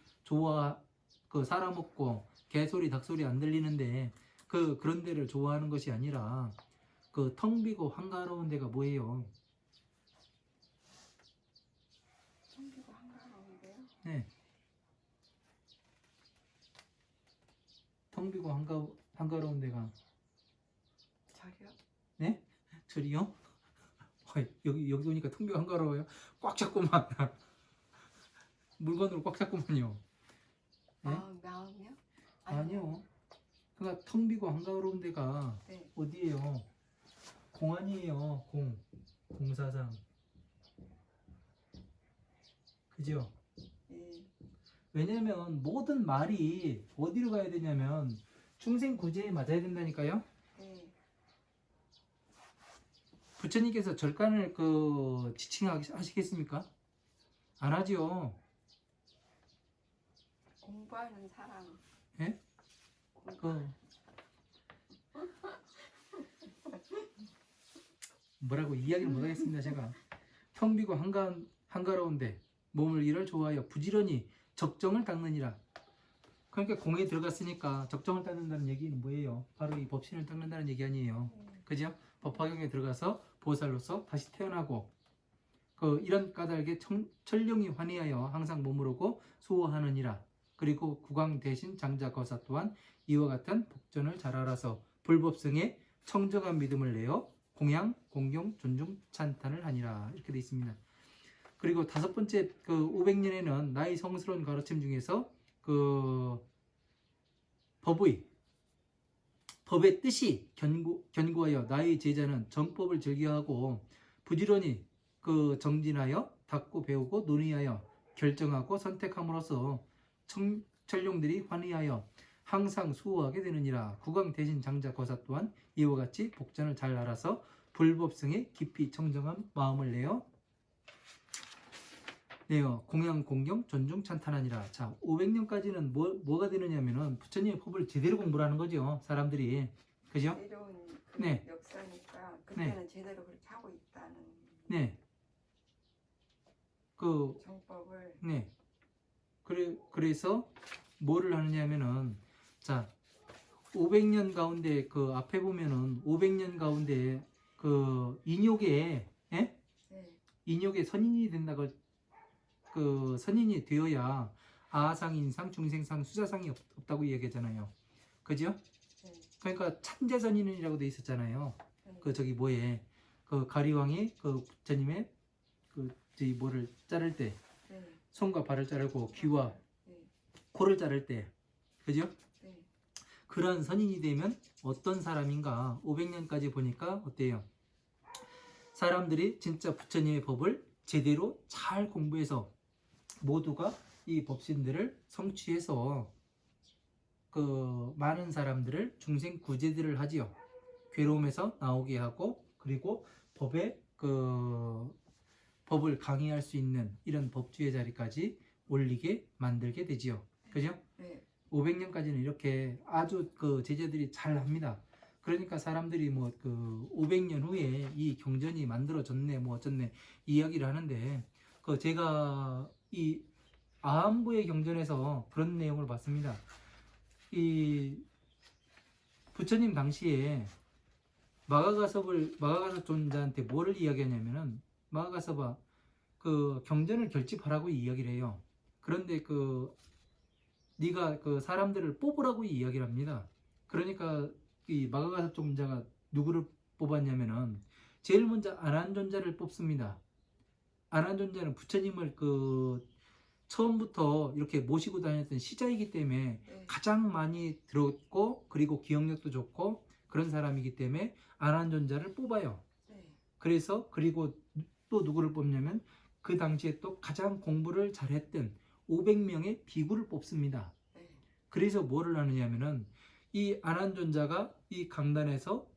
사람 없고 개소리 닭소리 안 들리는데 그런 데를 좋아하는 것이 아니라 그 텅 비고 한가로운 데가 뭐예요? 텅 비고 한가로운데요? 네. 텅 비고 한가로운 데가 절이요? 네? 저리요? 여기 오니까 텅 비고 한가로워요? 꽉 잡고만 물건으로 꽉 잡고만요. 네? 마음이요? 아니요. 그러니까 텅 비고 한가로운 데가 네. 어디예요? 공안이에요. 공사상. 그죠? 예. 왜냐면 모든 말이 어디로 가야 되냐면 중생구제에 맞아야 된다니까요. 네. 부처님께서 절간을 지칭하시겠습니까? 안 하죠. 공부하는 사람. 예? 뭐라고 이야기를 못하겠습니다. 제가 텅 비고 한가로운데 몸을 일을 좋아하여 부지런히 적정을 닦느니라. 그러니까 공에 들어갔으니까 적정을 닦는다는 얘기는 뭐예요? 바로 이 법신을 닦는다는 얘기 아니에요. 그죠? 법화경에 들어가서 보살로서 다시 태어나고 이런 까닭에 천룡이 환희하여 항상 머무르고 수호하느니라. 그리고 국왕 대신 장자 거사 또한 이와 같은 복전을 잘 알아서 불법성에 청정한 믿음을 내어 공양, 공경, 존중, 찬탄을 하니라. 이렇게 되어 있습니다. 그리고 다섯 번째 500년에는 나의 성스러운 가르침 중에서 법의 뜻이 견고하여 나의 제자는 정법을 즐겨하고 부지런히 정진하여 닦고 배우고 논의하여 결정하고 선택함으로써 천룡들이 환희하여 항상 수호하게 되느니라. 국왕 대신 장자 거사 또한 이와 같이 복전을 잘 알아서 불법성에 깊이 청정한 마음을 내어 공양, 공경, 존중, 찬탄하니라. 자, 500년까지는 뭐가 되느냐면은 부처님의 법을 제대로 공부를 하는 거죠. 사람들이. 그죠? 내려온 네. 역사니까 그때는 제대로 그렇게 하고 있다는 네. 정법을. 네. 그래서 뭐를 하느냐면은, 자, 500년 가운데 앞에 보면은 500년 가운데 인욕에, 예? 네. 인욕에 선인이 된다고, 선인이 되어야 아상, 인상, 중생상, 수자상이 없다고 이야기하잖아요. 그죠? 네. 그러니까 찬제선인이라고 돼 있었잖아요. 네. 가리왕이 부처님의 뭐를 자를 때, 네. 손과 발을 자르고 귀와 네. 코를 자를 때, 그죠? 네. 그런 선인이 되면 어떤 사람인가? 500년까지 보니까 어때요? 사람들이 진짜 부처님의 법을 제대로 잘 공부해서 모두가 이 법신들을 성취해서 많은 사람들을 중생 구제들을 하지요. 괴로움에서 나오게 하고, 그리고 법을 강의할 수 있는 이런 법주의 자리까지 올리게 만들게 되지요. 그죠? 네. 500년까지는 이렇게 아주 제자들이 잘 합니다. 그러니까 사람들이 500년 후에 이 경전이 만들어졌네, 뭐 어쩌네 이야기를 하는데, 제가 이 아함부의 경전에서 그런 내용을 봤습니다. 이 부처님 당시에 마가가섭 존자한테 뭐를 이야기하냐면은, 마가가섭아, 경전을 결집하라고 이야기를 해요. 그런데 네가 사람들을 뽑으라고 이야기를 합니다. 그러니까 이 마가가섭 존자가 누구를 뽑았냐면은 제일 먼저 아난존자를 뽑습니다. 아난존자는 부처님을 처음부터 이렇게 모시고 다녔던 시자이기 때문에 네. 가장 많이 들었고, 그리고 기억력도 좋고 그런 사람이기 때문에 아난존자를 뽑아요. 네. 그리고 또 누구를 뽑냐면 그 당시에 또 가장 공부를 잘했던 500명의 비구를 뽑습니다. 네. 그래서 뭐를 하느냐면은 이 아난존자가 이 강단에서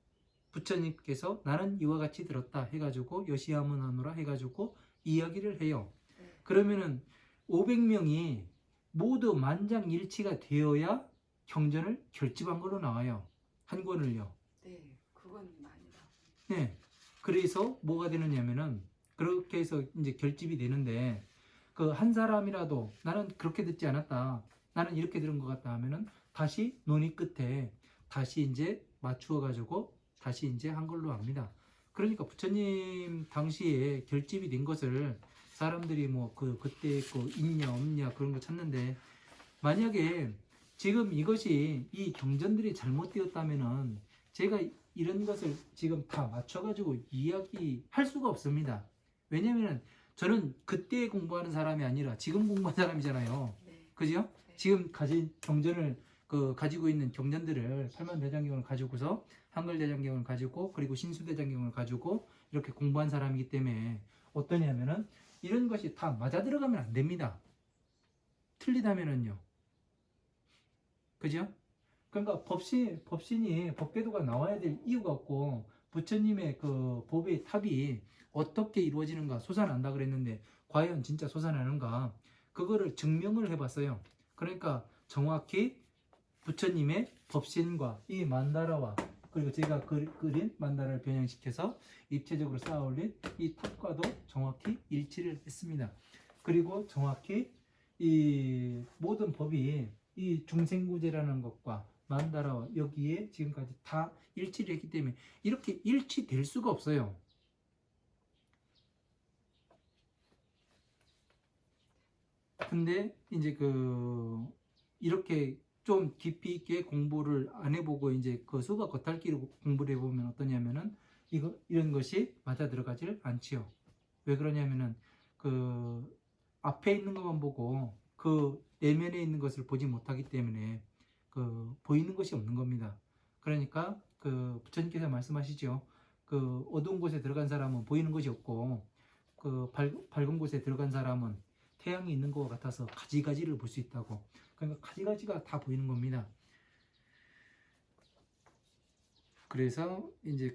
부처님께서 나는 이와 같이 들었다 해가지고 여시하문 하노라 해가지고 이야기를 해요. 네. 그러면은 500명이 모두 만장일치가 되어야 경전을 결집한 걸로 나와요. 한 권을요. 네. 그건 많이 나와요. 네. 그래서 뭐가 되느냐면은 그렇게 해서 이제 결집이 되는데, 한 사람이라도 나는 그렇게 듣지 않았다, 나는 이렇게 들은 것 같다 하면은 다시 논의 끝에 다시 이제 맞추어 가지고 다시 이제 한글로 합니다. 그러니까 부처님 당시에 결집이 된 것을 사람들이 그때 있냐 없냐 그런 거 찾는데, 만약에 지금 이것이 이 경전들이 잘못되었다면은 제가 이런 것을 지금 다 맞춰가지고 이야기할 수가 없습니다. 왜냐면은 저는 그때 공부하는 사람이 아니라 지금 공부한 사람이잖아요. 네. 그죠? 네. 지금 가진 경전을 가지고 있는 경전들을 팔만대장경을 가지고서 한글대장경을 가지고, 그리고 신수대장경을 가지고 이렇게 공부한 사람이기 때문에 어떠냐면은 이런 것이 다 맞아 들어가면 안 됩니다. 틀리다면은요. 그죠? 그러니까 법신이 법궤도가 나와야 될 이유가 없고, 부처님의 법의 탑이 어떻게 이루어지는가 솟아난다 그랬는데 과연 진짜 솟아나는가, 그거를 증명을 해봤어요. 그러니까 정확히 부처님의 법신과 이 만다라와, 그리고 제가 그린 만다라를 변형시켜서 입체적으로 쌓아 올린 이 탑과도 정확히 일치를 했습니다. 그리고 정확히 이 모든 법이 이 중생구제라는 것과 만다라와 여기에 지금까지 다 일치를 했기 때문에 이렇게 일치될 수가 없어요. 근데 이제 이렇게 좀 깊이 있게 공부를 안 해보고 이제 그 수박 겉핥기로 공부를 해보면 어떠냐면은 이런 것이 맞아 들어가질 않지요. 왜 그러냐면은 앞에 있는 것만 보고 그 내면에 있는 것을 보지 못하기 때문에 보이는 것이 없는 겁니다. 그러니까 부처님께서 말씀하시죠. 어두운 곳에 들어간 사람은 보이는 것이 없고 밝은 곳에 들어간 사람은 태양이 있는 것 같아서 가지가지를 볼 수 있다고. 그러니까 가지가지가 다 보이는 겁니다. 그래서 이제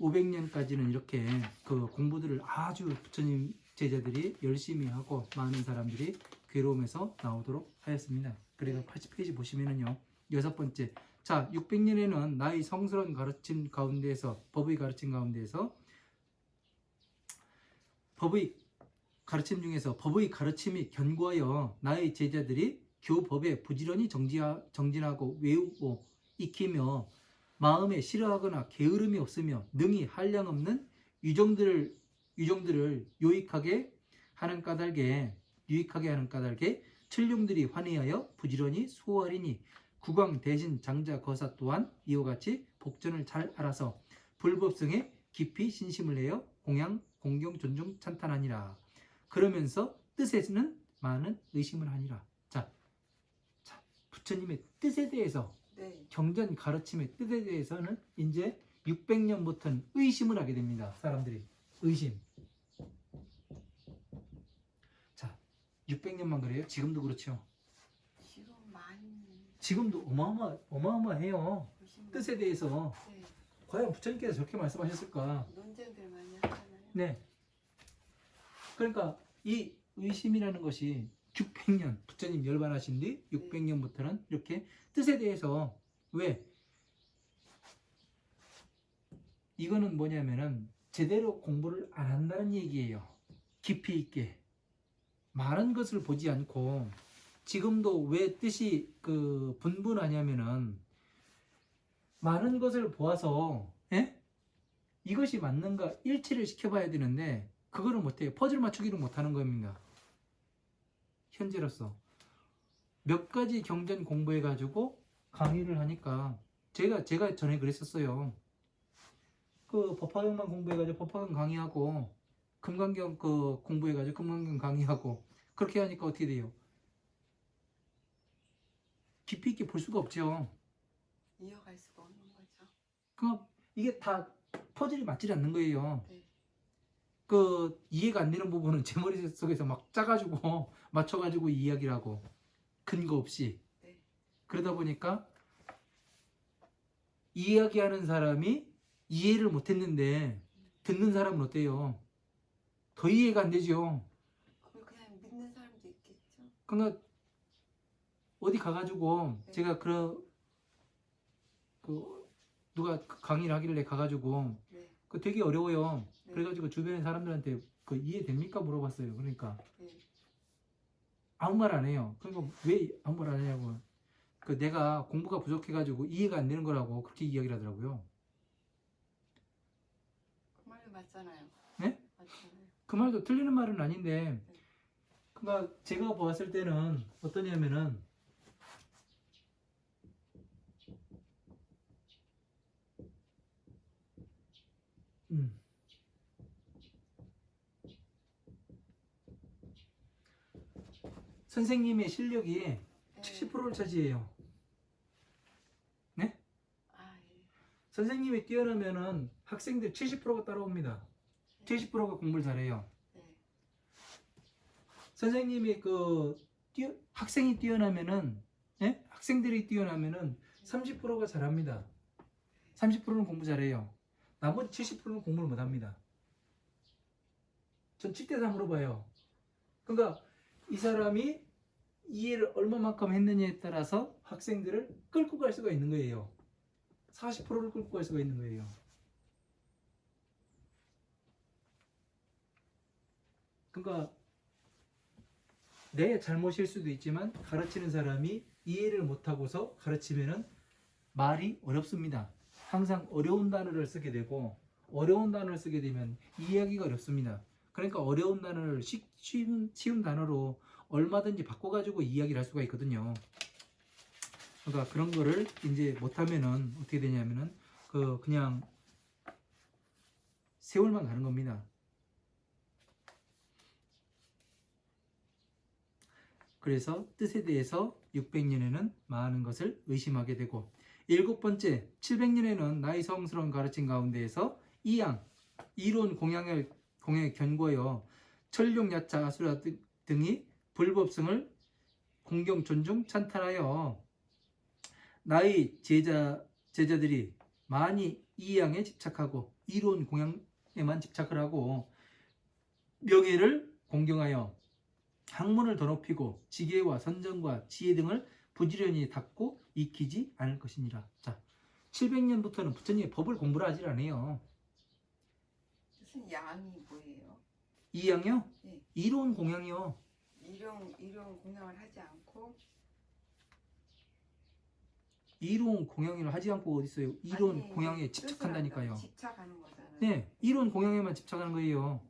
500년까지는 이렇게 공부들을 아주 부처님 제자들이 열심히 하고 많은 사람들이 괴로움에서 나오도록 하였습니다. 그래서 80페이지 보시면은요. 6번째. 자, 600년에는 나의 성스러운 가르침 가운데에서 법의 가르침 가운데에서 법의 가르침 중에서 법의 가르침이 견고하여 나의 제자들이 교법에 부지런히 정진하고 외우고 익히며 마음에 싫어하거나 게으름이 없으며 능히 한량없는 유정들을 유익하게 하는 까닭에 천룡들이 환희하여 부지런히 수호하리니 국왕 대신 장자 거사 또한 이와 같이 복전을 잘 알아서 불법성에 깊이 신심을 내어 공양 공경 존중 찬탄하니라. 그러면서 뜻에는 많은 의심을 하니라. 자, 부처님의 뜻에 대해서 네. 경전 가르침의 뜻에 대해서는 이제 600년부터는 의심을 하게 됩니다. 사람들이 의심. 자, 600년만 그래요? 지금도 그렇죠. 지금 많이 지금도 어마어마해요. 의심. 뜻에 대해서 네. 과연 부처님께서 저렇게 말씀하셨을까? 논쟁들 많이 하잖아요. 네. 그러니까 이 의심이라는 것이 600년 부처님 열반하신 뒤 600년부터는 이렇게 뜻에 대해서 왜? 이거는 뭐냐면은 제대로 공부를 안 한다는 얘기예요. 깊이 있게 많은 것을 보지 않고 지금도 왜 뜻이 분분하냐면은 많은 것을 보아서 이것이 맞는가 일치를 시켜봐야 되는데 그거를 못해요. 퍼즐 맞추기를 못하는 겁니다. 현재로서 몇 가지 경전 공부해가지고 강의를 하니까 제가 전에 그랬었어요. 법화경만 공부해가지고 법화경 강의하고 금강경 공부해가지고 금강경 강의하고 그렇게 하니까 어떻게 돼요? 깊이 있게 볼 수가 없죠. 이어갈 수가 없는 거죠. 그러니까 이게 다 퍼즐이 맞지 않는 거예요. 네. 이해가 안 되는 부분은 제 머릿속에서 막 짜가지고 맞춰가지고 이야기를 하고 근거 없이. 네. 그러다 보니까 이야기하는 사람이 이해를 못했는데 듣는 사람은 어때요? 더 이해가 안 되죠. 그걸 그냥 믿는 사람도 있겠죠. 그러니까 어디 가가지고 네. 제가 누가 강의를 하길래 가가지고 네. 되게 어려워요. 네. 그래가지고 주변의 사람들한테 이해됩니까? 물어봤어요. 그러니까 네. 아무 말 안 해요. 그러니까 왜 아무 말 안 하냐고. 내가 공부가 부족해가지고 이해가 안 되는 거라고 그렇게 이야기를 하더라고요. 그 말도 맞잖아요. 네? 맞잖아요. 그 말도 틀리는 말은 아닌데, 네. 그러니까 제가 보았을 때는 어떠냐면은 선생님의 실력이 네. 70%를 차지해요. 네? 아, 예. 선생님이 뛰어나면은 학생들 70%가 따라옵니다. 70%가 공부를 잘해요. 네. 선생님이 학생이 뛰어나면은, 학생들이 뛰어나면은 30%가 잘합니다. 30%는 공부 잘해요. 나머지 70%는 공부를 못합니다. 전 7대 3으로 봐요. 그러니까 이 사람이 이해를 얼마만큼 했느냐에 따라서 학생들을 끌고 갈 수가 있는 거예요. 40%를 끌고 갈 수가 있는 거예요. 그러니까 내 잘못일 수도 있지만 가르치는 사람이 이해를 못하고서 가르치면은 말이 어렵습니다. 항상 어려운 단어를 쓰게 되고 어려운 단어를 쓰게 되면 이해하기가 어렵습니다. 그러니까 어려운 단어를 쉬운 단어로 얼마든지 바꿔가지고 이야기를 할 수가 있거든요. 그러니까 그런 거를 이제 못하면은 어떻게 되냐면은 그냥 세월만 가는 겁니다. 그래서 뜻에 대해서 600년에는 많은 것을 의심하게 되고, 일곱 번째 700년에는 나의 성스러운 가르침 가운데에서 이양 이론 공양을 견고하여 천룡 야차 아수라 등이 불법성을 공경 존중 찬탄하여 나의 제자들이 많이 이양에 집착하고 이론 공양에만 집착을 하고 명예를 공경하여 학문을 더 높이고 지혜와 선정과 지혜 등을 부지런히 닦고 익히지 않을 것이니라. 자, 700년부터는 부처님의 법을 공부를 하질 않아요. 무슨 양이 뭐예요? 이양이요? 네. 이론 공양이요. 이런 공양을 하지 않고 이론 공양을 하지 않고 어디 있어요? 이론 아니, 공양에 뜻을 집착한다니까요. 한다고 집착하는 거잖아요. 네, 이론 공양에만 집착하는 거예요.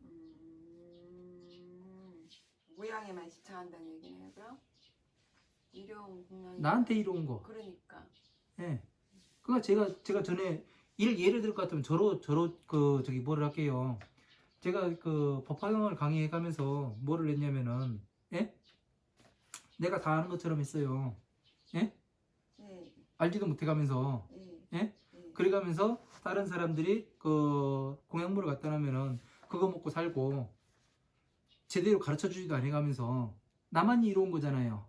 모양에만 집착한다는 얘기네요. 그럼 이런 공양 나한테 이로운 거. 그러니까 예. 그러니까 제가 전에 예를 들 것 같으면 저로 뭐를 할게요. 제가 법화경을 강의해 가면서 뭐를 했냐면은, 예? 내가 다 아는 것처럼 했어요. 예? 네. 알지도 못해 가면서, 네. 예? 네. 그래 가면서 다른 사람들이 공약물을 갖다 놓으면은 그거 먹고 살고 제대로 가르쳐 주지도 않아 가면서 나만 이로운 거잖아요.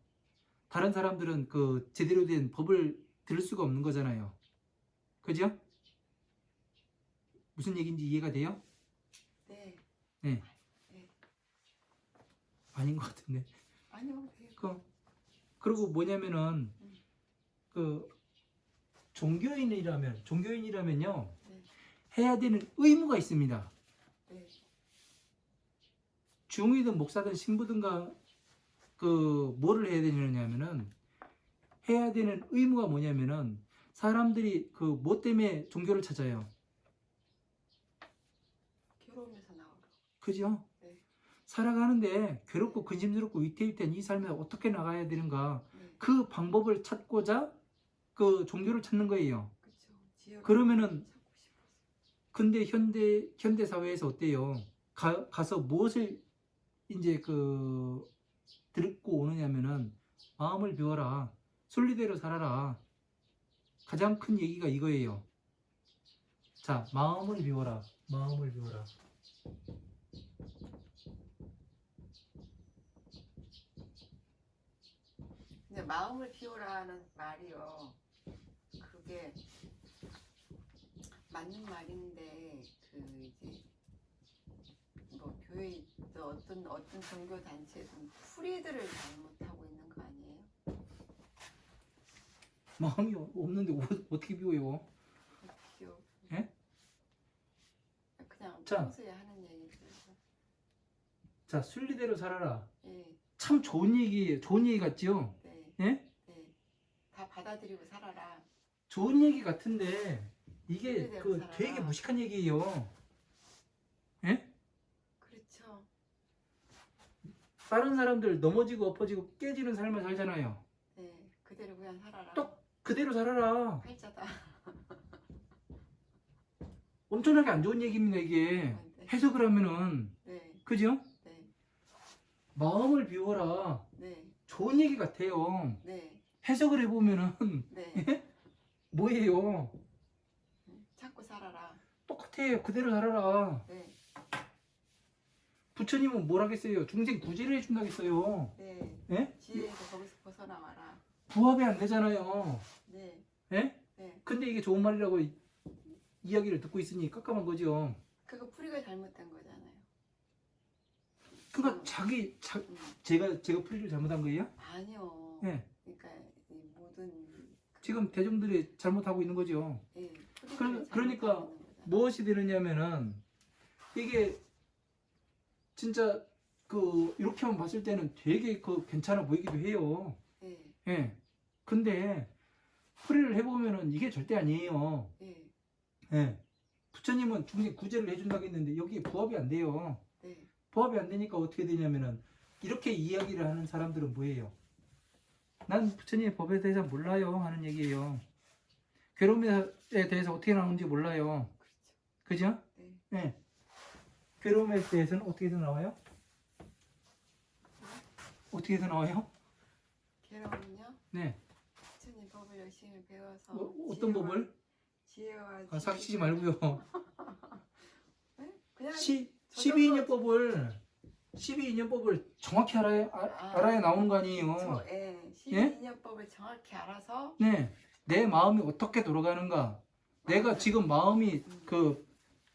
다른 사람들은 제대로 된 법을 들을 수가 없는 거잖아요. 그죠? 무슨 얘기인지 이해가 돼요? 네. 네. 네. 아닌 것 같은데. 아니요. 네. 그리고 뭐냐면은 종교인이라면요, 네. 해야 되는 의무가 있습니다. 네. 중이든 목사든 신부든가 뭐를 해야 되냐면은, 해야 되는 의무가 뭐냐면은 사람들이 뭐 때문에 종교를 찾아요? 괴로우면서 나오고. 그죠? 네. 살아가는데 괴롭고 근심스럽고 위태위태한 이 삶에 어떻게 나가야 되는가, 네. 그 방법을 찾고자 종교를 찾는 거예요. 그렇죠. 지혜를 그러면은 찾고 싶어서. 근데 현대 사회에서 어때요? 가서 무엇을 이제 듣고 오느냐면은 마음을 비워라, 순리대로 살아라. 가장 큰 얘기가 이거예요. 자, 마음을 비워라. 마음을 비워라. 근데 마음을 비우라는 말이요. 그게 맞는 말인데 이제 뭐 교회 있든 어떤 종교 단체든 프리들을 잘못하고 있는 거 아니에요? 마음이 없는데 어떻게 비워요? 비우. 예? 그냥 자. 평소에 하는 얘기들. 자, 순리대로 살아라. 예. 참 좋은 얘기 같지요? 네. 예? 네. 다 받아들이고 살아라. 좋은 얘기 같은데 이게 순리대로 살아라. 되게 무식한 얘기예요. 예? 그렇죠. 다른 사람들 넘어지고 엎어지고 깨지는 삶을 살잖아요. 네. 그대로 그냥 살아라. 또 그대로 살아라. 팔자다. 엄청나게 안 좋은 얘기입니다, 이게. 네. 해석을 하면은. 네. 그죠? 네. 마음을 비워라. 네. 좋은 얘기 같아요. 네. 해석을 해보면은 네. 뭐예요? 찾고 살아라. 똑같아요. 그대로 살아라. 네. 부처님은 뭘 하겠어요? 중생 구제를 해준다겠어요. 네. 예? 지혜에서 거기서 벗어나와라. 부합이 안 되잖아요. 네. 예? 네. 근데 이게 좋은 말이라고 이야기를 듣고 있으니 깜깜한 거죠. 그거 풀이가 잘못된 거잖아요. 그러니까 제가 풀이를 잘못한 거예요? 아니요. 예. 그러니까 이 모든 지금 대중들이 잘못하고 있는 거죠. 예. 그러니까 무엇이 되느냐면은 이게 진짜 이렇게만 봤을 때는 되게 괜찮아 보이기도 해요. 예. 예. 근데 풀이를 해보면은 이게 절대 아니에요. 예. 예. 부처님은 중생 구제를 해준다고 했는데 여기에 부합이 안 돼요. 네. 부합이 안 되니까 어떻게 되냐면은 이렇게 이야기를 하는 사람들은 뭐예요? 난 부처님의 법에 대해서 몰라요 하는 얘기예요. 괴로움에 대해서 어떻게 나오는지 몰라요. 그죠? 네. 네. 괴로움에 대해서는 어떻게 해서 나와요? 어떻게 해서 나와요? 괴로움은요? 네. 부처님 법을 열심히 배워서 어떤 법을? 지혜와 삭히지 말고요. 네? 그냥 12인연법을 정확히 알아야 나오는 거 아니에요. 예, 예? 12인연법을 정확히 알아서 네. 내 마음이 어떻게 돌아가는가. 내가 지금 마음이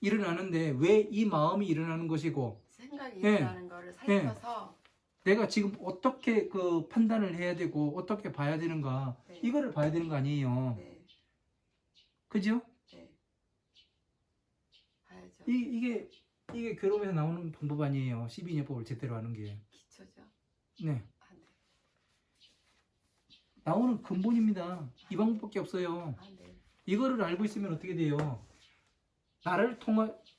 일어나는데 왜 이 마음이 일어나는 것이고 생각이 예. 일어나는 거를 살펴서 내가 지금 어떻게 판단을 해야 되고 어떻게 봐야 되는가. 네. 이거를 봐야 되는 거 아니에요. 네, 그죠? 네. 봐야죠. 이게 괴로움에서 나오는 방법 아니에요. 12인연법을 제대로 하는 게. 기초죠. 네. 아, 네. 나오는 근본입니다. 이 방법밖에 없어요. 아, 네. 이거를 알고 있으면 어떻게 돼요?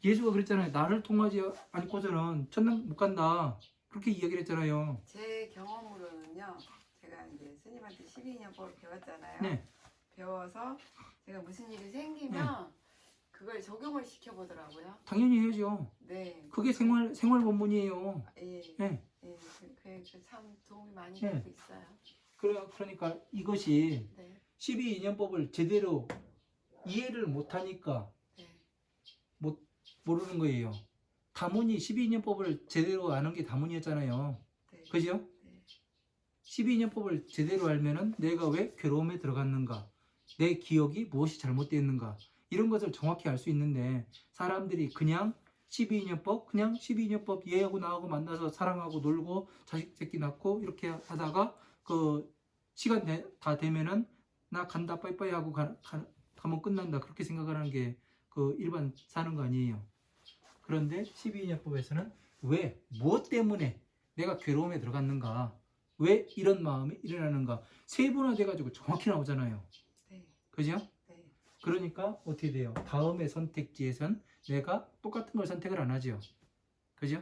예수가 그랬잖아요. 나를 통하지 않고서는 천당 못 간다. 그렇게 이야기를 했잖아요. 제 경험으로는요. 제가 이제 스님한테 12인연법을 배웠잖아요. 네. 배워서 제가 무슨 일이 생기면 그걸 적용을 시켜보더라고요. 당연히 해야죠. 네. 그게 생활 본문이에요. 예. 네. 예. 참 도움이 많이 네. 되고 있어요. 그러니까 이것이 네. 12인연법을 제대로 이해를 못하니까 네. 모르는 거예요. 다문이 12인연법을 제대로 아는 게 다문이었잖아요. 네. 그죠? 네. 12인연법을 제대로 알면은 내가 왜 괴로움에 들어갔는가, 내 기억이 무엇이 잘못되었는가, 이런 것을 정확히 알 수 있는데 사람들이 그냥 12인연법 얘하고 나하고 만나서 사랑하고 놀고 자식 새끼 낳고 이렇게 하다가 시간 다 되면은 나 간다 빠이빠이 하고 가면 끝난다, 그렇게 생각을 하는 게 일반 사는 거 아니에요. 그런데 12인연법에서는 왜, 무엇 때문에 내가 괴로움에 들어갔는가, 왜 이런 마음이 일어나는가 세분화돼 가지고 정확히 나오잖아요. 네. 그죠? 네. 그러니까 어떻게 돼요? 다음의 선택지에선 내가 똑같은 걸 선택을 안 하죠. 그죠?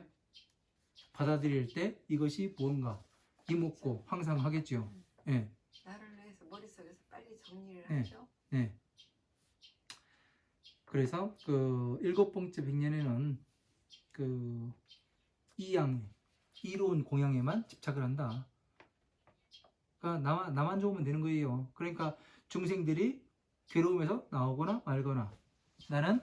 받아들일 때 이것이 무언가 이목고 항상 하겠죠. 예. 나를 위해서 머릿속에서 빨리 정리를 네. 하죠. 네. 그래서 7번째 백년에는 이로운 공양에만 집착을 한다. 그러니까 나만 좋으면 되는 거예요. 그러니까 중생들이 괴로움에서 나오거나 말거나 나는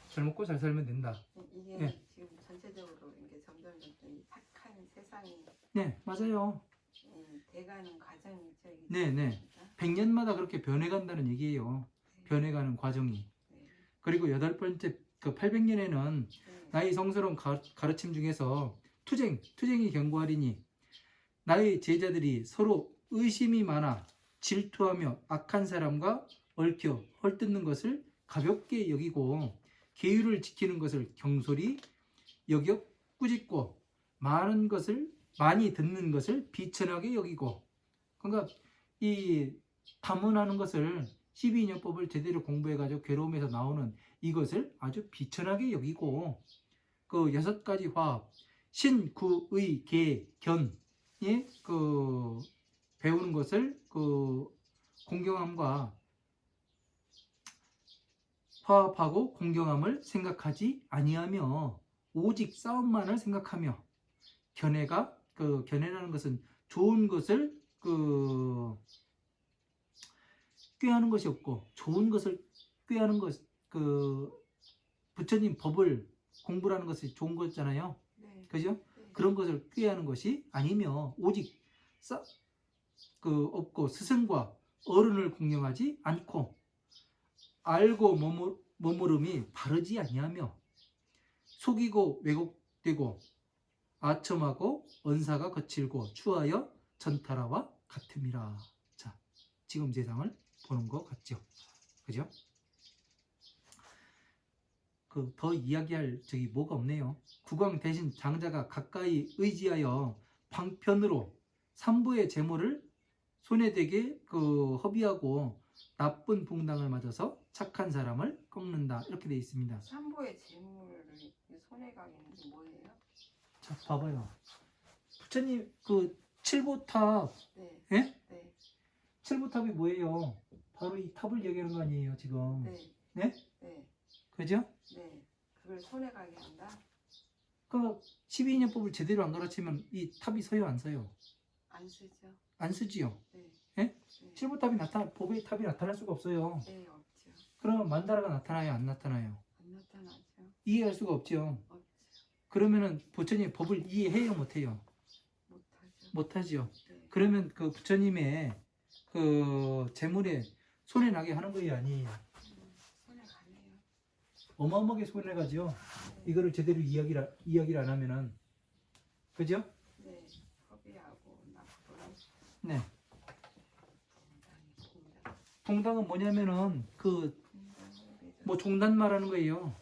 잘 먹고 잘 살면 된다. 이게 네. 지금 전체적으로 이게 점점 이 착한 세상이 네, 맞아요. 돼가는 과정이죠. 네, 네. 100년마다 그렇게 변해간다는 얘기예요. 변해가는 과정이. 네. 그리고 8번째 800년에는 네. 나의 성스러운 가르침 중에서 투쟁이 경고하리니 나의 제자들이 서로 의심이 많아 질투하며 악한 사람과 얽혀 헐뜯는 것을 가볍게 여기고 계율을 지키는 것을 경솔히 여겨 꾸짖고 많이 듣는 것을 비천하게 여기고, 그러니까 이 탐문하는 것을 12인연법을 제대로 공부해가지고 괴로움에서 나오는 이것을 아주 비천하게 여기고 6가지 화합 신, 구, 의, 계, 견이 배우는 것을 공경함과 화합하고 공경함을 생각하지 아니하며 오직 싸움만을 생각하며 견해라는 것은 좋은 것을 꾀하는 것이 없고 좋은 것을 꾀하는 것, 부처님 법을 공부하는 것이 좋은 거잖아요. 네. 그죠? 네. 그런 것을 꾀하는 것이 아니며 오직 없고 스승과 어른을 공경하지 않고 알고 머무름이 바르지 아니하며 속이고 왜곡되고 아첨하고 언사가 거칠고 추하여 전타라와 같음이라. 자, 지금 세상을 보는 것 같죠? 그죠? 더 이야기할 적이 뭐가 없네요. 국왕 대신 장자가 가까이 의지하여 방편으로 삼부의 재물을 손에 대게 허비하고 나쁜 봉당을 맞아서 착한 사람을 꺾는다, 이렇게 되어 있습니다. 삼보의 재물을 손에 가기는 뭐예요? 자, 봐봐요. 부처님 그 칠보탑, 네. 예? 네. 칠보탑이 뭐예요? 바로 이 탑을 얘기하는 거 아니에요, 지금. 네. 네? 네. 그죠? 네. 그걸 손에 가게 한다. 그 12인연법을 제대로 안 가르치면 이 탑이 서요, 안 서요? 안 쓰죠. 안 쓰지요. 네. 예? 네. 칠보탑이 법의 탑이 나타날 수가 없어요. 네, 없죠. 그러면 만다라가 나타나요, 안 나타나요? 안 나타나죠. 이해할 수가 없죠. 없죠. 그러면은 부처님 법을 이해해요, 못해요? 못하죠. 못하지요. 네. 그러면 그 부처님의 그 재물에 손해 나게 하는 거예요, 아니에요? 손에 가네요. 어마어마하게 손해 가죠. 네. 이거를 제대로 이야기를 안 하면은. 그죠? 네. 허비하고 납부는 네. 동당. 동당은 뭐냐면은 그 뭐 종단 말하는 거예요.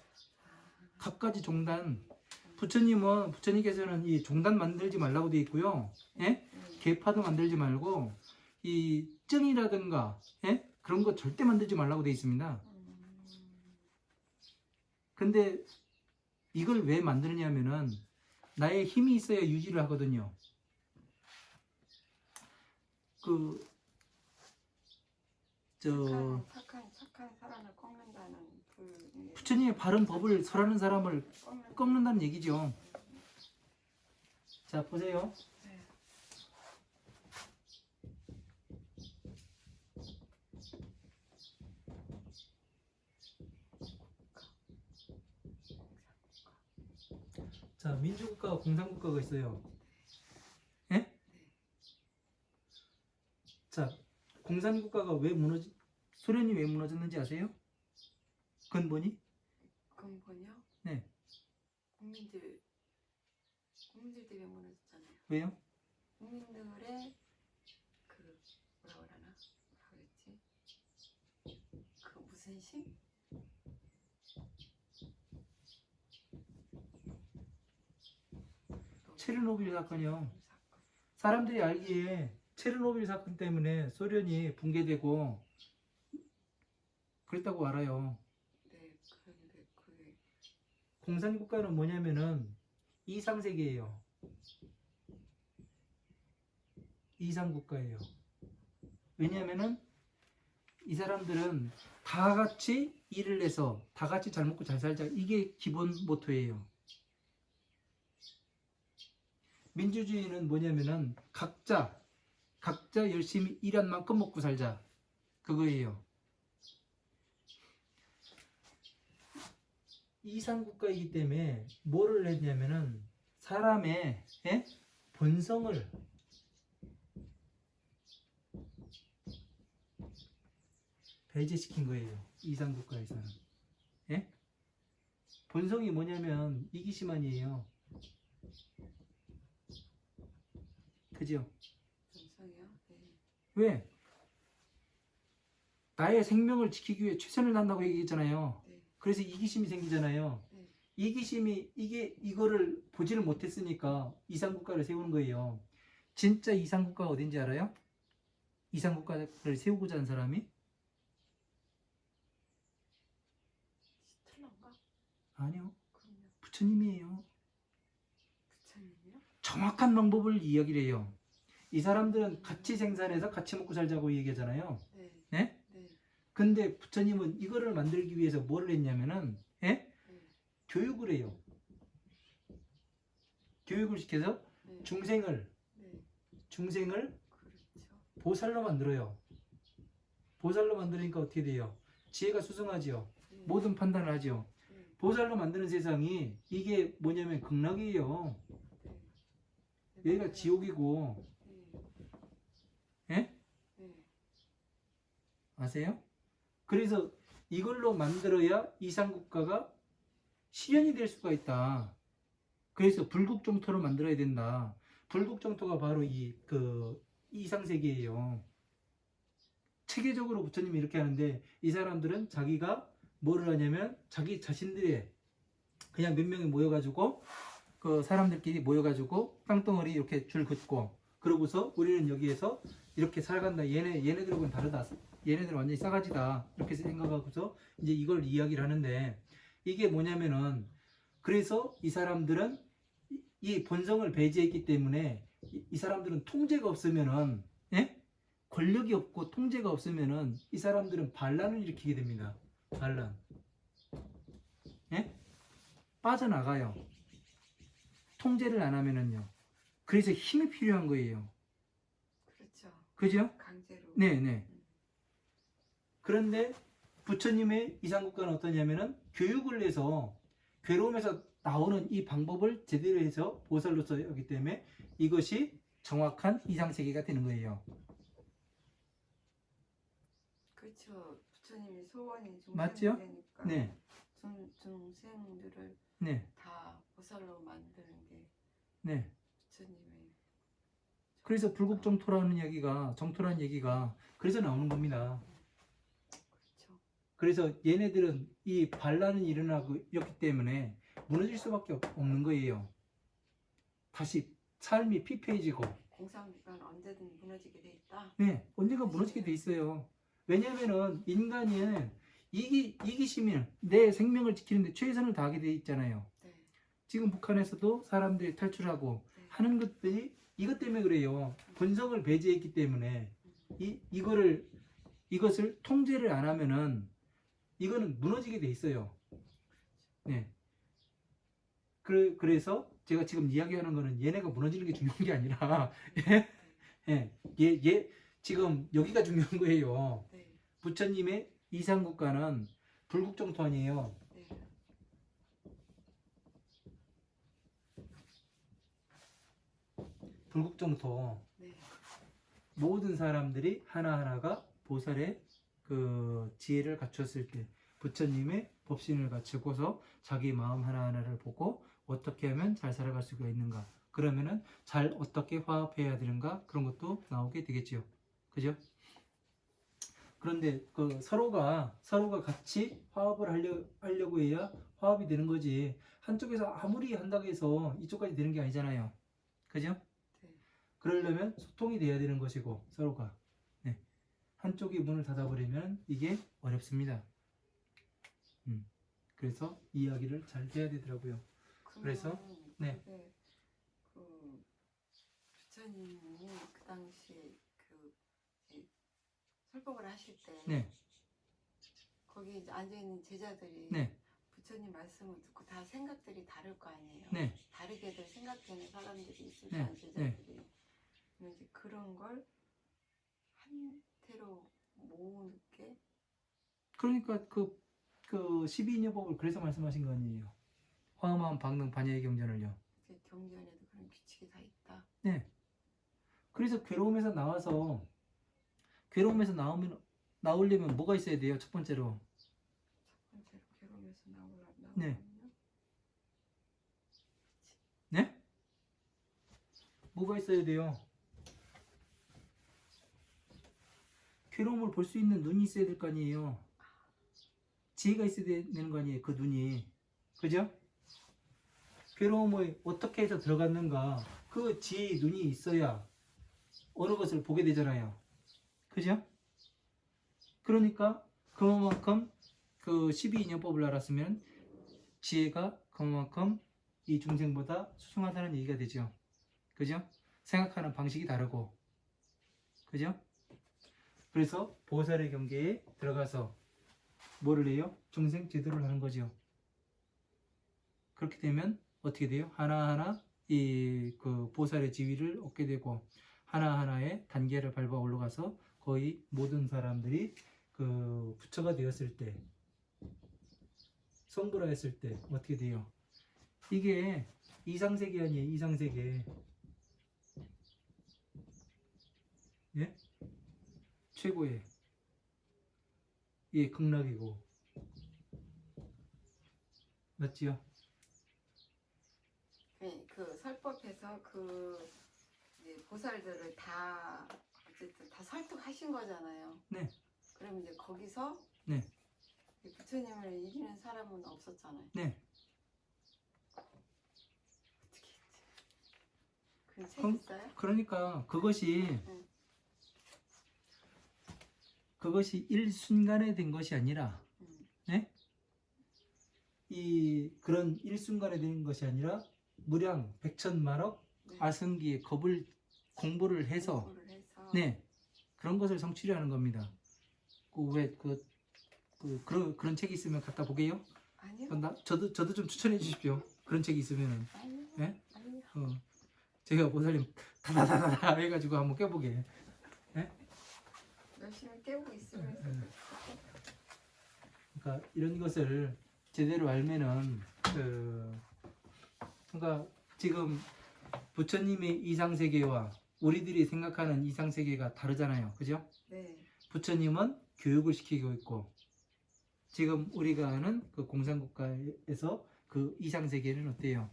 갖가지 종단. 부처님께서는 이 종단 만들지 말라고 돼 있고요. 예? 계파도 만들지 말고 이 증이라든가 예? 그런 거 절대 만들지 말라고 돼 있습니다. 근데 이걸 왜 만드느냐면은 나의 힘이 있어야 유지를 하거든요. 착한 사람을 꺾는다는 그 부처님의 바른 법을 설하는 사람을 꺾는다는 얘기죠. 자, 보세요. 네. 자, 민주국가와 공산국가가 있어요. 예? 자, 공산국가가 소련이 왜 무너졌는지 아세요? 근본이? 근본이요? 네. 국민들 때문에 무너졌잖아요. 왜요? 국민들의 그 뭐라 그러나 그랬지? 그 무슨 심? 체르노빌 사건이요. 사람들이 알기에 체르노빌 사건 때문에 소련이 붕괴되고 그랬다고 알아요. 네, 그런데 그게 공산국가는 뭐냐면은 이상세계예요. 이상국가예요. 왜냐면은 이 사람들은 다 같이 일을 해서 다 같이 잘 먹고 잘 살자. 이게 기본 모토예요. 민주주의는 뭐냐면은 각자 열심히 일한 만큼 먹고 살자. 그거예요. 이상국가이기 때문에 뭐를 했냐면은 사람의 본성을 배제시킨 거예요. 이상국가에서는. 예? 본성이 뭐냐면 이기심만이에요. 그죠? 본성이요? 네. 왜? 나의 생명을 지키기 위해 최선을 다한다고 얘기했잖아요. 네. 그래서 이기심이 생기잖아요. 네. 이기심이 이거를 보지를 못했으니까 이상국가를 세우는 거예요. 진짜 이상국가가 어딘지 알아요? 이상국가를 세우고자 한 사람이? 히틀러인가? 아니요. 그럼요. 부처님이에요. 부처님이요? 정확한 방법을 이야기를 해요. 이 사람들은 같이 생산해서 같이 먹고 살자고 얘기하잖아요. 네. 네? 네. 근데 부처님은 이거를 만들기 위해서 뭐를 했냐면은 네. 교육을 해요. 교육을 시켜서 네. 중생을 그렇죠. 보살로 만들어요. 보살로 만들으니까 어떻게 돼요? 지혜가 수승하지요. 네. 모든 판단을 하죠. 네. 보살로 만드는 세상이 이게 뭐냐면 극락이에요. 네. 여기가 지옥이고, 네. 예? 네. 아세요? 그래서 이걸로 만들어야 이상국가가 실현이 될 수가 있다. 그래서 불국정토를 만들어야 된다. 불국정토가 바로 이상세계예요. 체계적으로 부처님이 이렇게 하는데 이 사람들은 자기가 뭐를 하냐면 자기 자신들의 그냥 몇 명이 모여가지고 그 사람들끼리 모여가지고 땅덩어리 이렇게 줄 긋고 그러고서 우리는 여기에서 이렇게 살아간다. 얘네들하고는 다르다. 얘네들은 완전히 싸가지다. 이렇게 생각하고서 이제 이걸 이야기를 하는데 이게 뭐냐면은 그래서 이 사람들은 이 본성을 배제했기 때문에 이 사람들은 통제가 없으면은, 예? 권력이 없고 통제가 없으면은 이 사람들은 반란을 일으키게 됩니다. 반란. 예? 빠져나가요. 통제를 안 하면은요. 그래서 힘이 필요한 거예요. 그렇죠. 그죠? 강제로. 네네. 그런데 부처님의 이상국가는 어떠냐면은 교육을 해서 괴로움에서 나오는 이 방법을 제대로 해서 보살로서 하기 때문에 이것이 정확한 이상세계가 되는 거예요. 그렇죠. 부처님이 소원이 맞죠? 중생되니까 네, 중생들을 네, 다 보살로 만드는 게 네. 부처님의 그래서 불국정토라는 얘기가, 정토라는 얘기가 그래서 나오는 겁니다. 그렇죠. 그래서 얘네들은 이 반란이 일어나고 있기 때문에 무너질 수밖에 없는 거예요. 다시 삶이 피폐해지고, 공상국가는 언제든 무너지게 돼 있다. 네, 언젠가 무너지게 돼 있어요. 왜냐면은 인간이 이기심이 내 생명을 지키는데 최선을 다하게 돼 있잖아요. 네. 지금 북한에서도 사람들이 탈출하고 네. 하는 것들이 이것 때문에 그래요. 본성을 배제했기 때문에 이것을 통제를 안 하면은 이거는 무너지게 돼 있어요. 네. 그래서 제가 지금 이야기하는 거는 얘네가 무너지는 게 중요한 게 아니라 얘 지금 여기가 중요한 거예요. 네. 부처님의 이상국가는 불국정토 아니에요. 네. 불국정토. 네. 모든 사람들이 하나하나가 보살의 그 지혜를 갖췄을 때 부처님의 법신을 갖추고서 자기 마음 하나하나를 보고 어떻게 하면 잘 살아갈 수가 있는가, 그러면은 잘 어떻게 화합해야 되는가, 그런 것도 나오게 되겠지요. 그죠? 그런데 그 서로가 같이 화합을 하려고 해야 화합이 되는 거지, 한쪽에서 아무리 한다고 해서 이쪽까지 되는 게 아니잖아요. 그죠? 네. 그러려면 소통이 돼야 되는 것이고 서로가, 네. 한쪽이 문을 닫아버리면 이게 어렵습니다. 그래서 이야기를 잘 해야 되더라고요. 그래서 네. 그 부처님이 그 당시에 그 이제 설법을 하실 때 네. 거기 이제 앉아 있는 제자들이 네. 부처님 말씀을 듣고 다 생각들이 다를 거 아니에요. 네. 다르게들 생각되는 사람들이 있을 네. 거예요, 제자들이. 그럼 이제 그런 걸 한태로 모으게. 그러니까 그 12인여법을 그래서 말씀하신 거 아니에요. 화엄한 방능 반야의 경전을요. 경전에도 그런 규칙이 다 있다. 네. 그래서 괴로움에서 나오려면 뭐가 있어야 돼요? 첫 번째로. 첫 번째로 괴로움에서 나오려면 네. 네? 뭐가 있어야 돼요? 괴로움을 볼 수 있는 눈이 있어야 될 거 아니에요. 지혜가 있어야 되는 거 아니에요. 그 눈이. 그죠? 괴로움을 어떻게 해서 들어갔는가, 그 지혜의 눈이 있어야 어느 것을 보게 되잖아요. 그죠? 그러니까 그만큼 그 12인연법을 알았으면 지혜가 그만큼 이 중생보다 수승하다는 얘기가 되죠. 그죠? 생각하는 방식이 다르고. 그죠? 그래서 보살의 경계에 들어가서 뭐를 해요? 중생 제도를 하는 거죠. 그렇게 되면 어떻게 돼요? 하나하나 이 그 보살의 지위를 얻게 되고 하나하나의 단계를 밟아 올라가서 거의 모든 사람들이 그 부처가 되었을 때, 성불하 했을 때 어떻게 돼요? 이게 이상세계 아니에요. 이상세계. 예? 최고의 이 극락이고. 맞지요? 네, 그 설법에서 그 이제 보살들을 다 어쨌든 다 설득하신 거잖아요. 네. 그럼 이제 거기서 네. 부처님을 이기는 사람은 없었잖아요. 네. 어떻게 했지? 그 책 그럼- 있어요? 그러니까 그것이 응. 일순간에 된 것이 아니라, 응. 네? 그런 일순간에 된 것이 아니라 무량 백천만억 네. 아승기의 겁을 공부를 해서 공부를 해서 네 그런 것을 성취하는 겁니다. 그런 책이 있으면 갖다 보게요. 아니요. 저도 좀 추천해 주십시오. 그런 책이 있으면은. 아니요. 예? 아니요. 제가 보살님 다다다다 해가지고 한번 껴보게. 열심히 깨우고 있으면서 그러니까 이런 것을 제대로 알면은 그러니까 지금 부처님의 이상세계와 우리들이 생각하는 이상세계가 다르잖아요. 그죠? 네. 부처님은 교육을 시키고 있고 지금 우리가 아는 그 공산국가에서 그 이상세계는 어때요?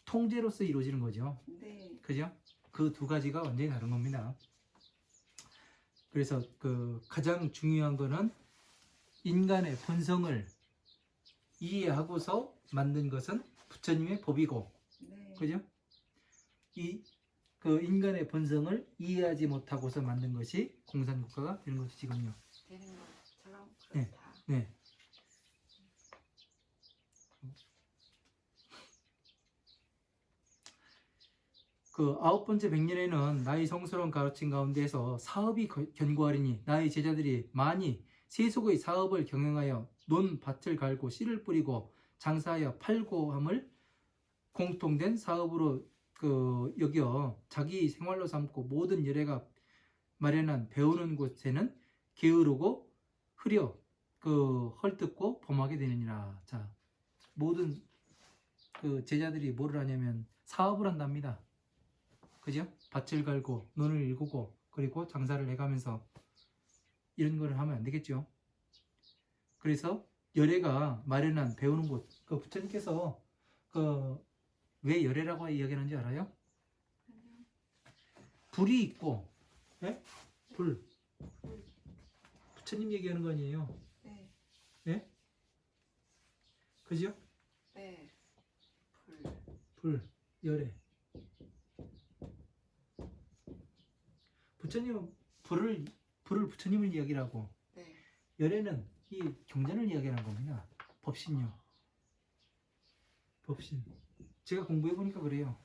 통제로서 이루어지는 거죠. 네. 그죠? 그 두 가지가 완전히 다른 겁니다. 그래서 그 가장 중요한 거는 인간의 본성을 이해하고서 만든 것은 부처님의 법이고, 네. 그죠? 그 인간의 본성을 이해하지 못하고서 만든 것이 공산국가가 되는 것이 지금요. 되는 것처럼 네. 그렇다. 네. 그 9번째 백년에는 나의 성스러운 가르침 가운데서 사업이 견고하리니 나의 제자들이 많이 세속의 사업을 경영하여 논밭을 갈고 씨를 뿌리고 장사하여 팔고 함을 공통된 사업으로 여겨 자기 생활로 삼고 모든 열애가 마련한 배우는 곳에는 게으르고 흐려 헐뜯고 범하게 되느니라. 자, 모든 그 제자들이 뭐를 하냐면 사업을 한답니다. 그죠? 밭을 갈고 논을 일구고 그리고 장사를 해가면서 이런 거를 하면 안 되겠죠. 그래서 열애가 마련한 배우는 곳. 그 부처님께서 왜 열애라고 이야기하는지 알아요? 아니요. 불이 있고, 예? 불. 부처님 얘기하는 거 아니에요? 네. 예? 그죠? 네. 불, 열애. 부처님은 불을 부처님을 이야기하고 네. 열애는 이 경전을 이야기하는 겁니다. 법신요. 법신. 제가 공부해 보니까 그래요.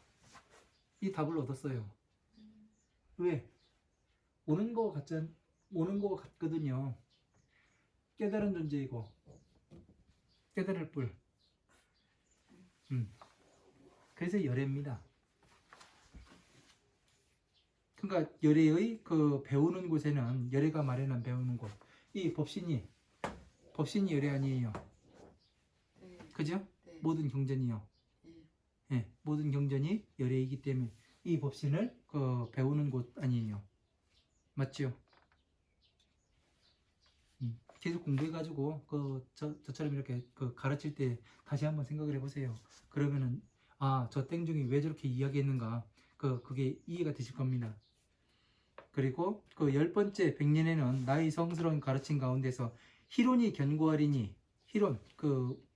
이 답을 얻었어요. 왜? 오는 거 같거든요. 깨달은 존재이고 깨달을 뿔. 그래서 열애입니다. 그러니까 열애의 그 배우는 곳에는 열애가 마련한 배우는 곳. 이 법신이 열애 아니에요. 네. 그죠? 네. 모든 경전이요. 예. 예, 모든 경전이 열애이기 때문에 이 법신을 배우는 곳 아니에요. 맞죠? 계속 공부해가지고 저처럼 이렇게 가르칠 때 다시 한번 생각을 해보세요. 그러면은 저 땡중이 왜 저렇게 이야기했는가 그게 이해가 되실 겁니다. 그리고 그 10번째 백년에는 나의 성스러운 가르침 가운데서 희론이 견고하리니 희론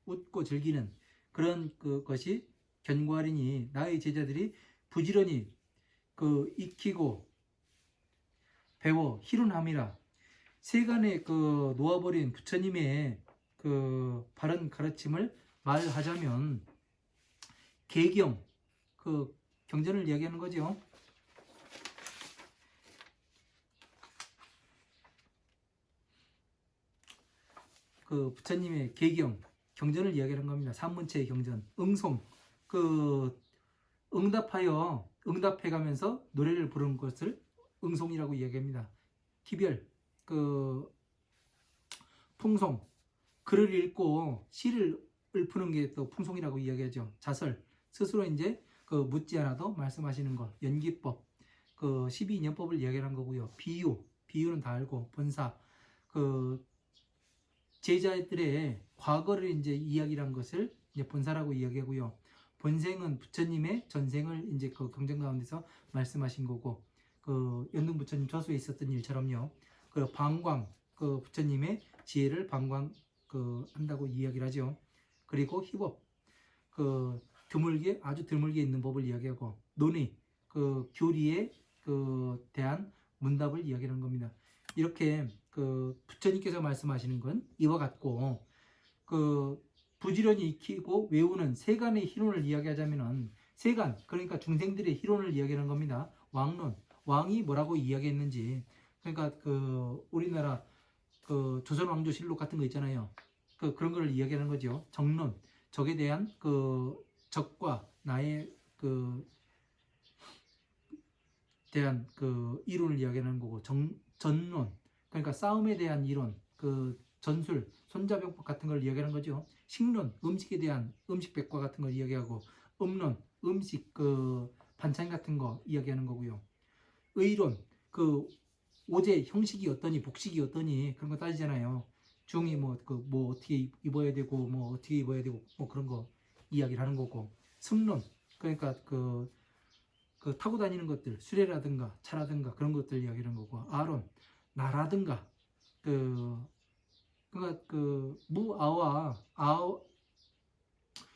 웃고 즐기는 그런 것이 견고하리니 나의 제자들이 부지런히 익히고 배워 희론함이라. 세간에 놓아버린 부처님의 바른 가르침을 말하자면 계경 경전을 이야기하는 거죠. 부처님의 계경 경전을 이야기하는 겁니다. 산문체의 경전, 응송 응답해가면서 노래를 부르는 것을 응송이라고 이야기합니다. 기별 풍송, 글을 읽고 시를 읊는 게 또 풍송이라고 이야기하죠. 자설, 스스로 이제 묻지 않아도 말씀하시는 것, 연기법, 12인연법을 이야기하는 거고요. 비유는 다 알고, 본사, 제자들의 과거를 이제 이야기한 것을 이제 본사라고 이야기하고요. 본생은 부처님의 전생을 이제 경전 가운데서 말씀하신 거고, 연등 부처님 저수에 있었던 일처럼요. 방광, 부처님의 지혜를 방광 한다고 이야기를 하죠. 그리고 희법, 아주 드물게 있는 법을 이야기하고, 논의, 교리에 대한 문답을 이야기하는 겁니다. 이렇게 부처님께서 말씀하시는 건 이와 같고, 부지런히 익히고 외우는 세간의 희론을 이야기하자면은 세간, 그러니까 중생들의 희론을 이야기하는 겁니다. 왕론, 왕이 뭐라고 이야기했는지. 그러니까 그 우리나라 그 조선 왕조실록 같은 거 있잖아요. 그런 걸 이야기하는 거죠. 정론, 적에 대한 그 적과 나의 그 대한 그 이론을 이야기하는 거고, 전론, 그러니까 싸움에 대한 이론, 그 전술, 손자병법 같은 걸 이야기하는 거죠. 식론, 음식에 대한 음식백과 같은 걸 이야기하고, 음론, 음식 그 반찬 같은 거 이야기하는 거고요. 의론, 그 오제 형식이 어떠니, 복식이 어떠니 그런 거 따지잖아요. 중이 뭐 어떻게 입어야 되고, 뭐 어떻게 입어야 되고, 뭐 그런 거 이야기를 하는 거고. 승론, 그러니까 그 타고 다니는 것들, 수레라든가 차라든가 그런 것들 이야기하는 거고. 아론, 나라든가 그러니까 그 무아와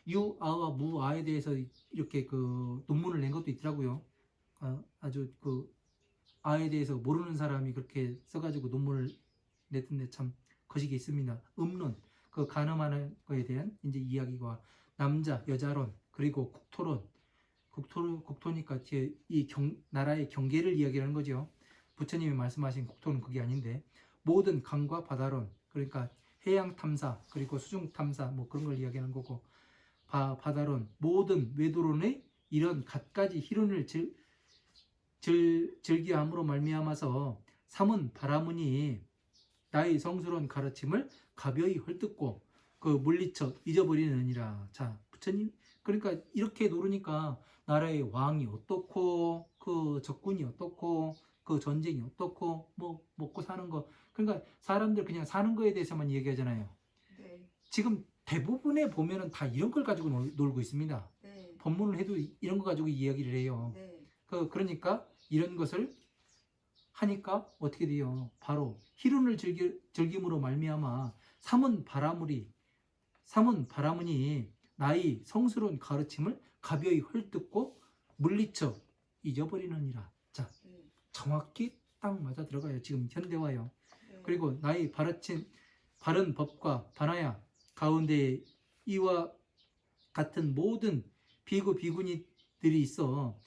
유아와 무아에 대해서 이렇게 그 논문을 낸 것도 있더라고요. 아주 그 아에 대해서 모르는 사람이 그렇게 써가지고 논문을 냈던데 참 거시기 있습니다. 음론, 그 간음하는 거에 대한 이제 이야기와 남자, 여자론, 그리고 국토론, 국토니까 이 나라의 경계를 이야기하는 거죠. 부처님이 말씀하신 국토는 그게 아닌데, 모든 강과 바다론, 그러니까 해양 탐사, 그리고 수중 탐사, 뭐 그런 걸 이야기하는 거고, 바다론, 모든 외도론의 이런 갖가지 희론을 즐기함으로 말미암아서 삼은 바라문이 나의 성스러운 가르침을 가벼이 헐뜯고 그 물리쳐 잊어버리느니라. 자, 부처님, 그러니까 이렇게 노르니까 나라의 왕이 어떻고, 그 적군이 어떻고, 그 전쟁이 어떻고, 뭐 먹고 사는 거, 그러니까 사람들 그냥 사는 거에 대해서만 얘기하잖아요. 네. 지금 대부분에 보면은 다 이런 걸 가지고 놀고 있습니다. 네. 법문을 해도 이런 거 가지고 이야기를 해요. 네. 그러니까 이런 것을 하니까 어떻게 돼요? 바로 희론을 즐김으로 말미암아 삼은 바라문이 나의 성스러운 가르침을 가벼이 헐뜯고 물리쳐 잊어버리느니라. 자, 네. 정확히 딱 맞아 들어가요. 지금 현대화요. 네. 그리고 나의 바른 법과 반하야 가운데 이와 같은 모든 비구니들이 있어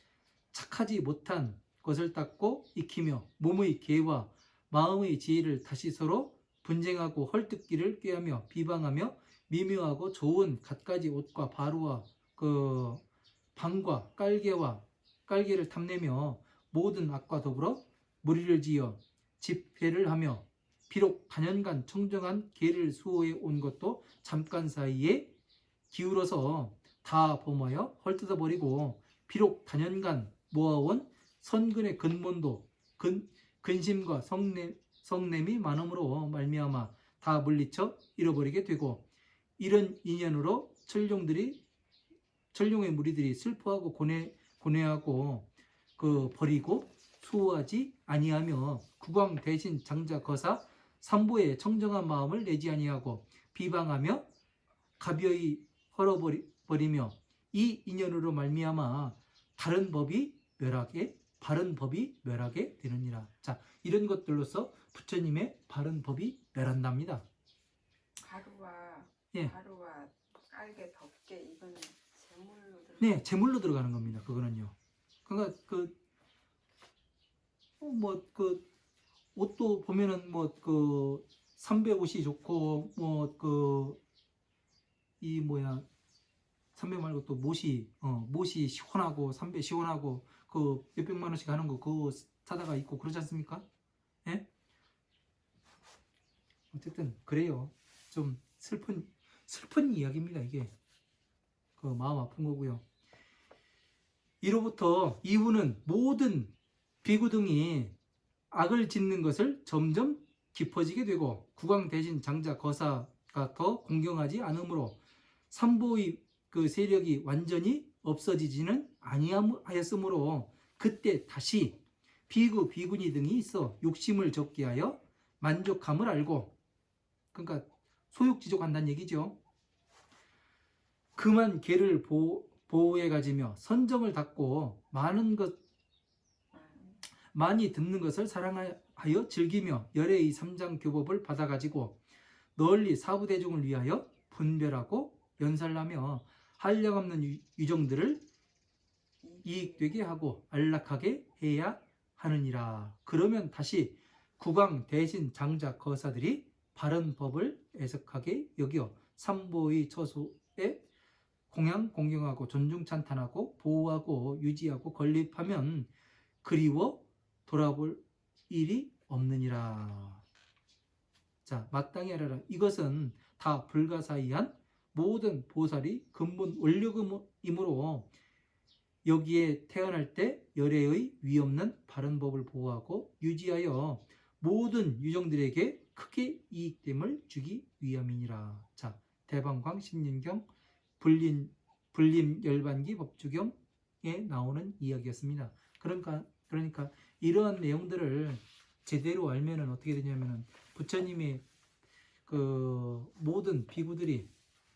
착하지 못한 것을 닦고 익히며 몸의 계와 마음의 지혜를 다시 서로 분쟁하고 헐뜯기를 꾀하며 비방하며 미묘하고 좋은 갖가지 옷과 바루와 그 방과 깔개를 탐내며 모든 악과 더불어 무리를 지어 집회를 하며 비록 단연간 청정한 계를 수호해 온 것도 잠깐 사이에 기울어서 다 범하여 헐뜯어버리고 비록 단연간 모아온 선근의 근본도 근심과 성냄이 많음으로 말미암아 다 물리쳐 잃어버리게 되고 이런 인연으로 천룡의 무리들이 슬퍼하고 고뇌하고 버리고 수호하지 아니하며 국왕 대신 장자 거사 삼보의 청정한 마음을 내지 아니하고 비방하며 가벼이 헐어버리며 이 인연으로 말미암아 바른 법이 멸하게 되느니라. 자, 이런 것들로서 부처님의 바른 법이 멸한답니다. 예. 가루와 깔개 덮개 이건 제물로 들어가. 네, 제물로 들어가는 겁니다. 그거는요. 그러니까 옷도 보면은 삼배 옷이 좋고 삼배 말고 또 못이 시원하고 삼배 시원하고 몇백만 원씩 하는 거 그거 사다가 입고 그러지 않습니까? 예? 어쨌든 그래요. 좀 슬픈 이야기입니다. 이게 마음 아픈 거고요. 이후는 모든 비구 등이 악을 짓는 것을 점점 깊어지게 되고 국왕 대신 장자 거사가 더 공경하지 않으므로 삼보의 그 세력이 완전히 없어지지는 아니하였으므로 그때 다시 비구니 등이 있어 욕심을 적게 하여 만족함을 알고, 그러니까 소욕지족한다는 얘기죠. 그만 개를 보호해 가지며 선정을 닦고 많이 듣는 것을 사랑하여 즐기며 열애의 삼장교법을 받아가지고 널리 사부대중을 위하여 분별하고 연설하며 한량없는 유정들을 이익되게 하고 안락하게 해야 하느니라. 그러면 다시 국왕 대신 장자 거사들이 바른 법을 애석하게 여겨 삼보의 처소에 공양 공경하고 존중 찬탄하고 보호하고 유지하고 건립하면 그리워 돌아볼 일이 없느니라. 자, 마땅히 하라. 이것은 다 불가사의한 모든 보살이 근본 원력이므로 여기에 태어날 때 열애의 위없는 바른 법을 보호하고 유지하여 모든 유정들에게 크게 이익됨을 주기 위함이니라. 자, 대방광 십년경 불림 열반기 법주경에 나오는 이야기였습니다. 그러니까 이러한 내용들을 제대로 알면은 어떻게 되냐면은 부처님의 그 모든 비구들이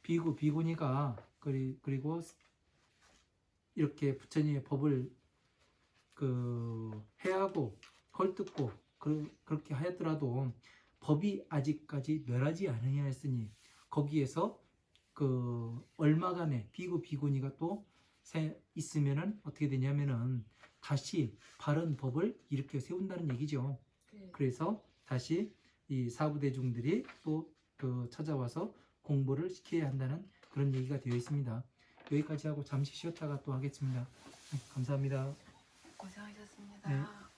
비구니가 그리고 이렇게 부처님의 법을 그 해하고 헐뜯고 그렇게 하였더라도 법이 아직까지 멸하지 않으냐 했으니 거기에서 그 얼마간의 비구니가 또 있으면은 어떻게 되냐면은 다시 바른 법을 일으켜 세운다는 얘기죠. 그래서 다시 이 사부대중들이 또 그 찾아와서 공부를 시켜야 한다는 그런 얘기가 되어 있습니다. 여기까지 하고 잠시 쉬었다가 또 하겠습니다. 감사합니다. 고생하셨습니다. 네.